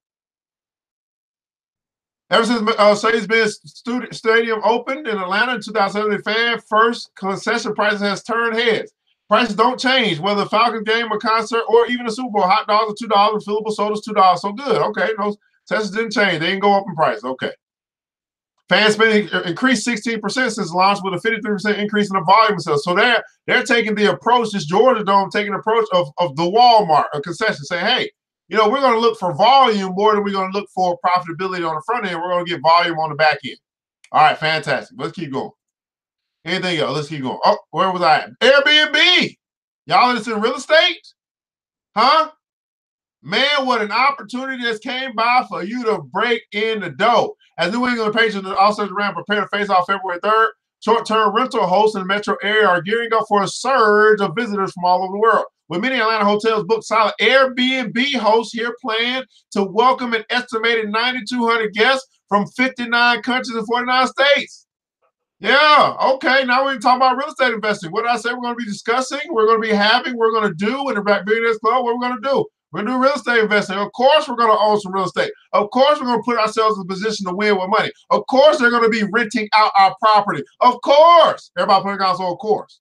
Ever since Mercedes-Benz Stadium opened in Atlanta in 2007, the fan first concession prices has turned heads. Prices don't change, whether a Falcons game or concert or even a Super Bowl. Hot dogs are $2, fillable sodas $2. So good. Okay, no concessions didn't change. They didn't go up in price. Okay. Fan spending increased 16% since launch, with a 53% increase in the volume of sales. So they're taking the approach, this Georgia Dome taking the approach of the Walmart, a concession, saying, hey, you know, we're going to look for volume more than we're going to look for profitability on the front end. We're going to get volume on the back end. All right, fantastic. Let's keep going. Anything else? Let's keep going. Oh, where was I at? Airbnb. Y'all interested in real estate? Huh? Man, what an opportunity this came by for you to break in the dough. As New England Patriots and All-Stars Rams prepare to face off February 3rd, short-term rental hosts in the metro area are gearing up for a surge of visitors from all over the world. With many Atlanta hotels booked solid, Airbnb hosts here plan to welcome an estimated 9,200 guests from 59 countries and 49 states. Yeah, okay. Now we're talking about real estate investing. What did I say we're going to be discussing? We're going to be having, we're going to do in the Black Billionaires Club. What we're going to do? We're going to do real estate investing. Of course, we're going to own some real estate. Of course, we're going to put ourselves in a position to win with money. Of course, they're going to be renting out our property. Of course. Everybody putting on, so of course.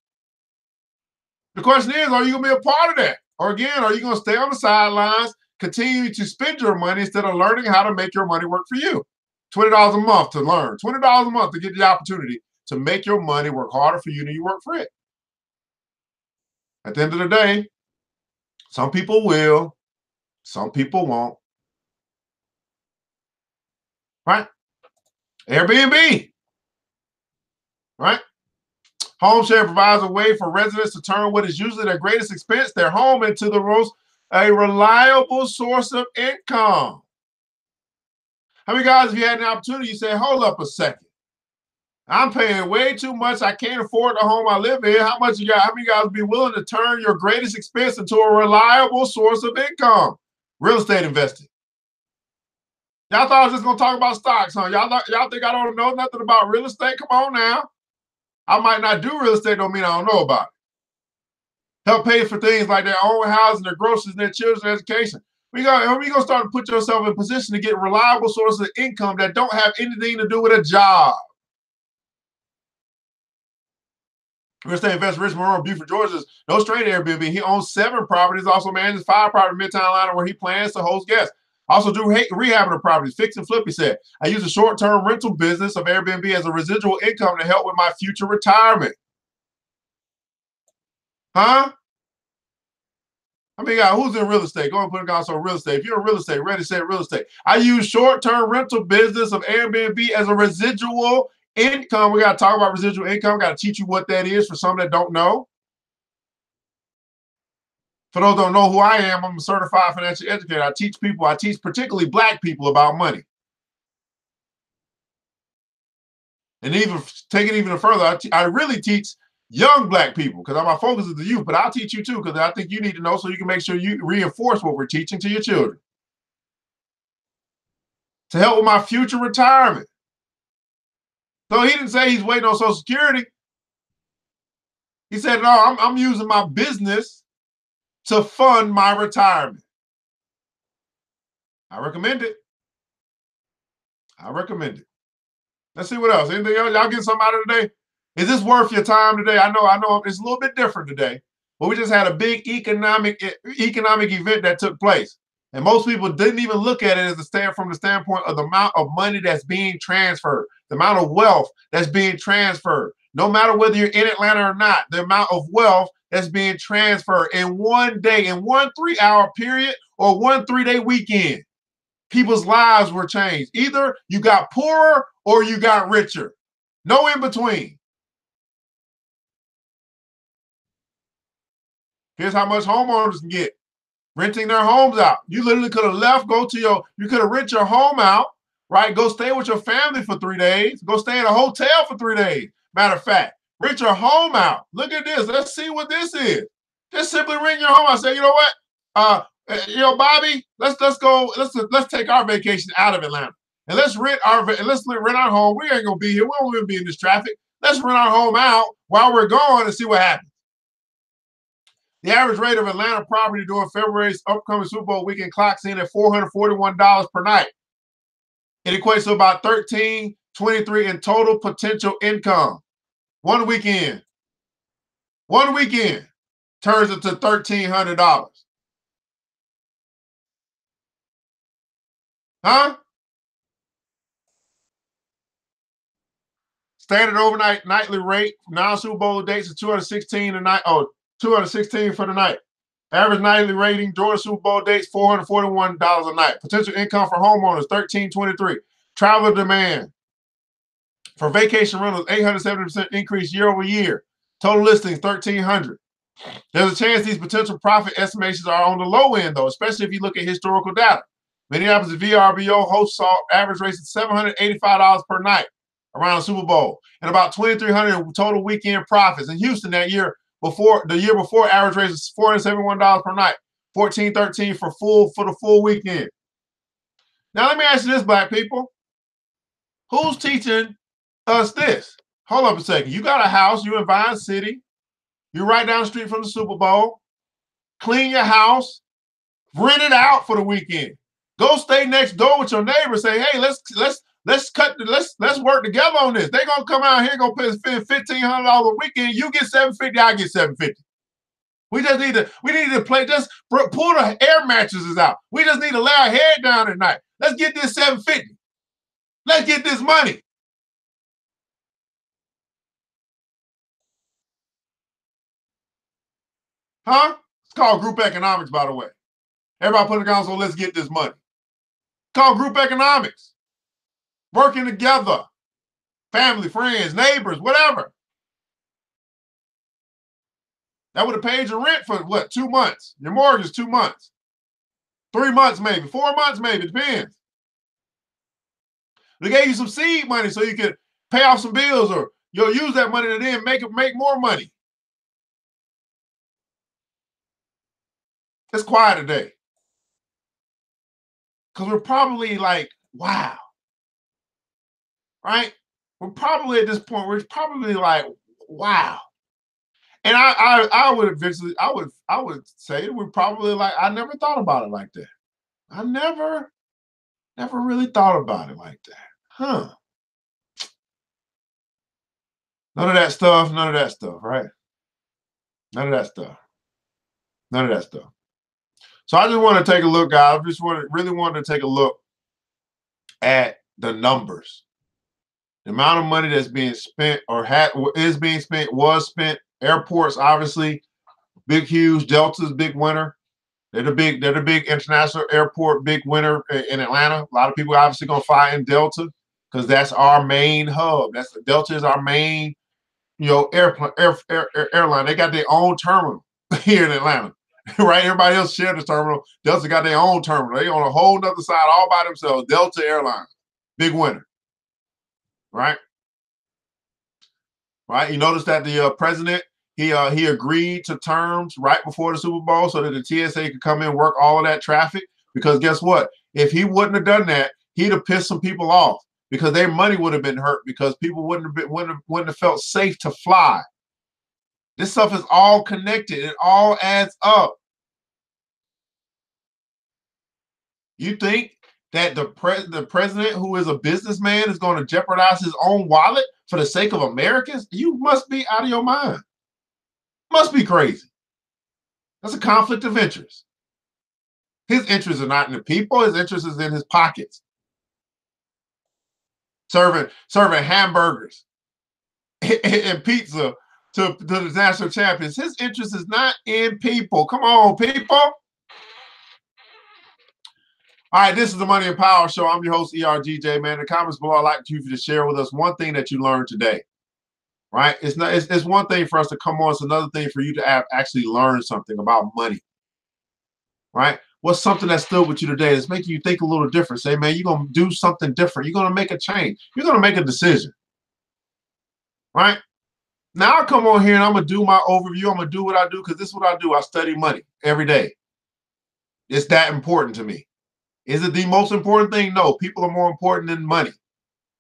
The question is, are you going to be a part of that? Or again, are you going to stay on the sidelines, continue to spend your money instead of learning how to make your money work for you? $20 a month to learn. $20 a month to get the opportunity to make your money work harder for you than you work for it. At the end of the day, some people will, some people won't. Right? Airbnb. Right? Home share provides a way for residents to turn what is usually their greatest expense, their home, into a reliable source of income. How many guys, if you had an opportunity, you say, hold up a second. I'm paying way too much. I can't afford the home I live in. How many guys would be willing to turn your greatest expense into a reliable source of income? Real estate investing. Y'all thought I was just going to talk about stocks, huh? Y'all think I don't know nothing about real estate? Come on now. I might not do real estate, don't mean I don't know about it. Help pay for things like their own housing, their groceries, and their children's education. We're going to start to put yourself in a position to get reliable sources of income that don't have anything to do with a job. Real estate investor Rich Monroe, Buford, Georgia, is no stranger to Airbnb. He owns 7 properties, also manages 5 properties in Midtown Atlanta where he plans to host guests. Also do rehabbing of properties, fix and flip, he said. I use a short-term rental business of Airbnb as a residual income to help with my future retirement. Huh? I mean, who's in real estate? Go and put it on some real estate. If you're in real estate, ready to say real estate. I use short-term rental business of Airbnb as a residual income. We got to talk about residual income. Got to teach you what that is for some that don't know. For those who don't know who I am, I'm a certified financial educator. I teach particularly Black people about money. And even take it even further, I really teach young Black people because my focus is the youth, but I'll teach you too because I think you need to know so you can make sure you reinforce what we're teaching to your children. To help with my future retirement. So he didn't say he's waiting on Social Security. He said, no, I'm using my business to fund my retirement. I recommend it. I recommend it. Let's see what else. Anything else? Y'all get something out of today? Is this worth your time today? I know it's a little bit different today, but we just had a big economic event that took place. And most people didn't even look at it as from the standpoint of the amount of money that's being transferred, the amount of wealth that's being transferred. No matter whether you're in Atlanta or not, the amount of wealth that's being transferred in one day, in 1 3-hour period or 1 3-day weekend. People's lives were changed. Either you got poorer or you got richer. No in between. Here's how much homeowners can get. Renting their homes out. You literally could have left, you could have rent your home out, right? Go stay with your family for 3 days. Go stay in a hotel for 3 days. Matter of fact, rent your home out. Look at this. Let's see what this is. Just simply rent your home out. Say, you know what? Bobby, let's take our vacation out of Atlanta. And let's rent our home. We ain't gonna be here. We don't want to be in this traffic. Let's rent our home out while we're gone and see what happens. The average rate of Atlanta property during February's upcoming Super Bowl weekend clocks in at $441 per night. It equates to about $1,323 in total potential income. One weekend turns into $1,300. Huh? Standard overnight nightly rate non-Super Bowl dates is $216 a night. Oh, $216 for the night. Average nightly rating during Super Bowl dates $441 a night. Potential income for homeowners $1,323. Travel demand for vacation rentals 870% increase year over year. Total listings 1,300. There's a chance these potential profit estimations are on the low end though, especially if you look at historical data. Minneapolis VRBO hosts saw average rates of $785 per night around the Super Bowl and about $2,300 total weekend profits. In Houston that year before, average rate was $471 per night, $1,413 for the full weekend. Now let me ask you this, Black people. Who's teaching us this? Hold up a second. You got a house, you're in Vine City, you're right down the street from the Super Bowl. Clean your house, rent it out for the weekend. Go stay next door with your neighbor. Say, hey, let's work together on this. They're gonna come out here, gonna spend $1,500 a weekend. You get $750, I get $750. We need to play. Just pull the air mattresses out. We just need to lay our head down at night. Let's get this $750. Let's get this money. Huh? It's called group economics, by the way. Everybody put it down, so let's get this money. It's called group economics. Working together. Family, friends, neighbors, whatever. That would have paid your rent for what, 2 months? Your mortgage is 2 months. 3 months maybe, 4 months maybe, depends. They gave you some seed money so you could pay off some bills or you'll use that money to then make more money. It's quiet today. Because we're probably like, wow. Right? We're probably at this point, we're probably like, wow. And I would say we're probably like, I never thought about it like that. I never really thought about it like that. Huh. None of that stuff, right? None of that stuff. So I just want to take a look, guys. I just really wanted to take a look at the numbers. The amount of money that's being spent or is being spent, was spent. Airports, obviously, big, huge. Delta's big winner. They're the big international airport, big winner in Atlanta. A lot of people are obviously gonna fly in Delta because that's our main hub. Delta is our main, airline. They got their own terminal here in Atlanta, right? Everybody else shares the terminal. Delta got their own terminal. They on a whole nother side all by themselves. Delta Airlines, big winner, right? right? You notice that the president, he agreed to terms right before the Super Bowl so that the TSA could come in and work all of that traffic. Because guess what? If he wouldn't have done that, he'd have pissed some people off because their money would have been hurt because people wouldn't have felt safe to fly. This stuff is all connected. It all adds up. You think that the president, who is a businessman, is going to jeopardize his own wallet for the sake of Americans? You must be out of your mind. Must be crazy. That's a conflict of interest. His interests are not in the people. His interest is in his pockets. Serving hamburgers and pizza to the national champions. His interest is not in people. Come on, people. All right, this is the Money and Power Show. I'm your host, ERGJ, man. In the comments below, I'd like you to share with us one thing that you learned today, right? It's one thing for us to come on. It's another thing for you to actually learn something about money, right? What's something that stood with you today that's making you think a little different? Say, man, you're going to do something different. You're going to make a change. You're going to make a decision, right? Now I come on here and I'm going to do my overview. I'm going to do what I do because this is what I do. I study money every day. It's that important to me. Is it the most important thing? No, people are more important than money.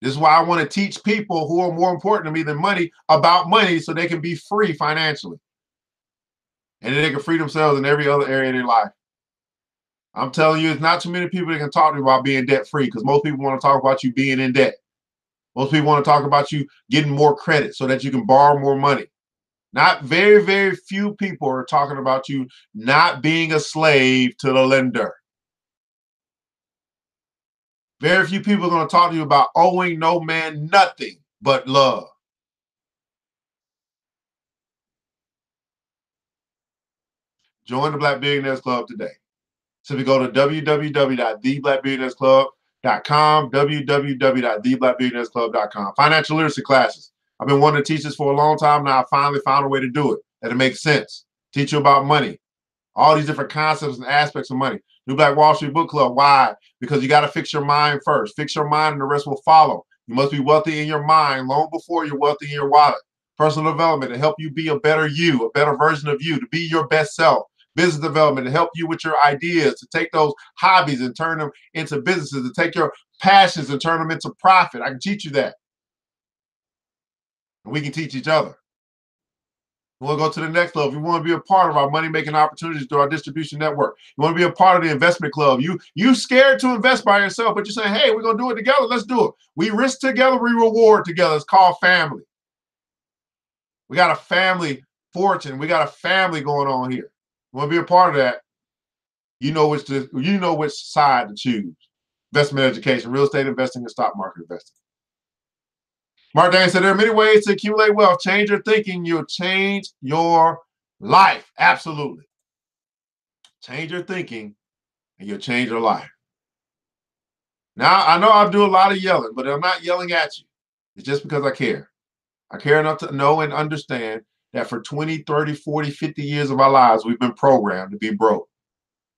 This is why I want to teach people who are more important to me than money about money so they can be free financially. And then they can free themselves in every other area of their life. I'm telling you, it's not too many people that can talk to you about being debt free because most people want to talk about you being in debt. Most people want to talk about you getting more credit so that you can borrow more money. Not very, very few people are talking about you not being a slave to the lender. Very few people are going to talk to you about owing no man nothing but love. Join the Black Billionaires Club today. So we go to www.theblackbillionairesclub.com, www.theblackbillionairesclub.com. Financial literacy classes. I've been wanting to teach this for a long time now. I finally found a way to do it, that it makes sense. Teach you about money, all these different concepts and aspects of money. New Black Wall Street Book Club. Why? Because you got to fix your mind first. Fix your mind and the rest will follow. You must be wealthy in your mind long before you're wealthy in your wallet. Personal development to help you be a better you, a better version of you, to be your best self. Business development to help you with your ideas, to take those hobbies and turn them into businesses, to take your passions and turn them into profit. I can teach you that. And we can teach each other. We'll go to the next level. If you want to be a part of our money-making opportunities through our distribution network, you want to be a part of the investment club. You scared to invest by yourself, but you're saying, hey, we're going to do it together. Let's do it. We risk together, we reward together. It's called family. We got a family fortune. We got a family going on here. You want to be a part of that? You know which side to choose. Investment education, real estate investing, and stock market investing. Mark Dane said there are many ways to accumulate wealth. Change your thinking, you'll change your life. Absolutely. Change your thinking and you'll change your life. Now, I know I do a lot of yelling, but I'm not yelling at you. It's just because I care. I care enough to know and understand that for 20, 30, 40, 50 years of our lives, we've been programmed to be broke.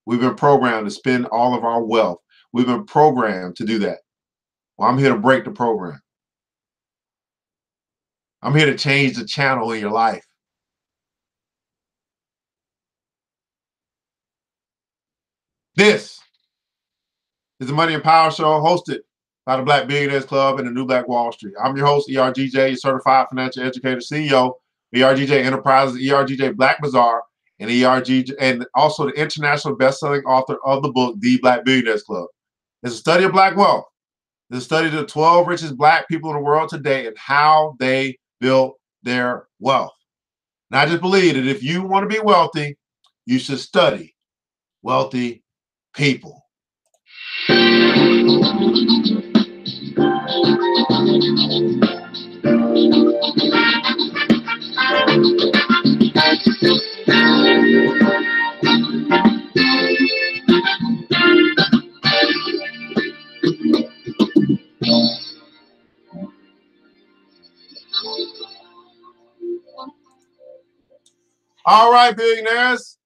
We've been programmed to spend all of our wealth. We've been programmed to do that. Well, I'm here to break the program. I'm here to change the channel in your life. This is the Money and Power Show hosted by the Black Billionaires Club and the New Black Wall Street. I'm your host, ERGJ, your certified financial educator, CEO, ERGJ Enterprises, ERGJ Black Bazaar, and ERGJ, and also the international best-selling author of the book, The Black Billionaires Club. It's a study of Black wealth. It's a study of the 12 richest Black people in the world today and how they built their wealth. And I just believe that if you want to be wealthy, you should study wealthy people. All right, billionaires.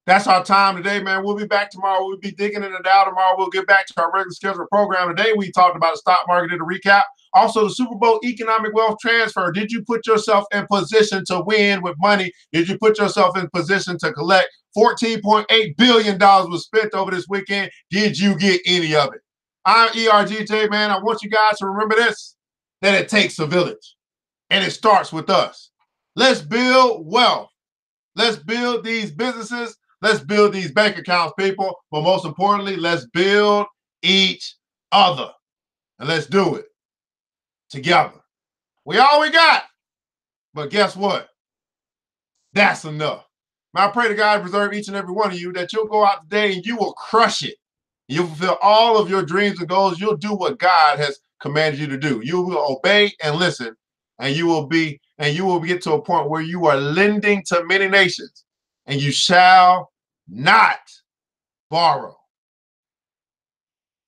That's our time today, man. We'll be back tomorrow. We'll be digging in the Dow tomorrow. We'll get back to our regular scheduled program. Today, we talked about the stock market in a recap. Also, the Super Bowl economic wealth transfer. Did you put yourself in position to win with money? Did you put yourself in position to collect? $14.8 billion was spent over this weekend. Did you get any of it? I'm ERGJ, man. I want you guys to remember this, that it takes a village, and it starts with us. Let's build wealth. Let's build these businesses. Let's build these bank accounts, people. But most importantly, let's build each other. And let's do it together. We all we got. But guess what? That's enough. I pray to God preserve each and every one of you, that you'll go out today and you will crush it. You'll fulfill all of your dreams and goals. You'll do what God has commanded you to do. You will obey and listen, and you will get to a point where you are lending to many nations, and you shall not borrow.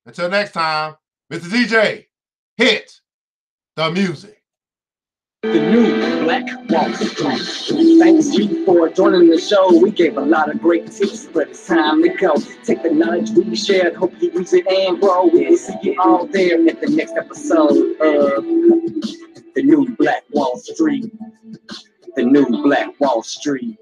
Until next time, Mr. DJ, hit the music.
The new Black Wall Street. Thanks you for joining the show. We gave a lot of great tips, but it's time to go. Take the knowledge we shared, hope you use it and grow. We will see you all there at the next episode of The New Black Wall Street. The New Black Wall Street.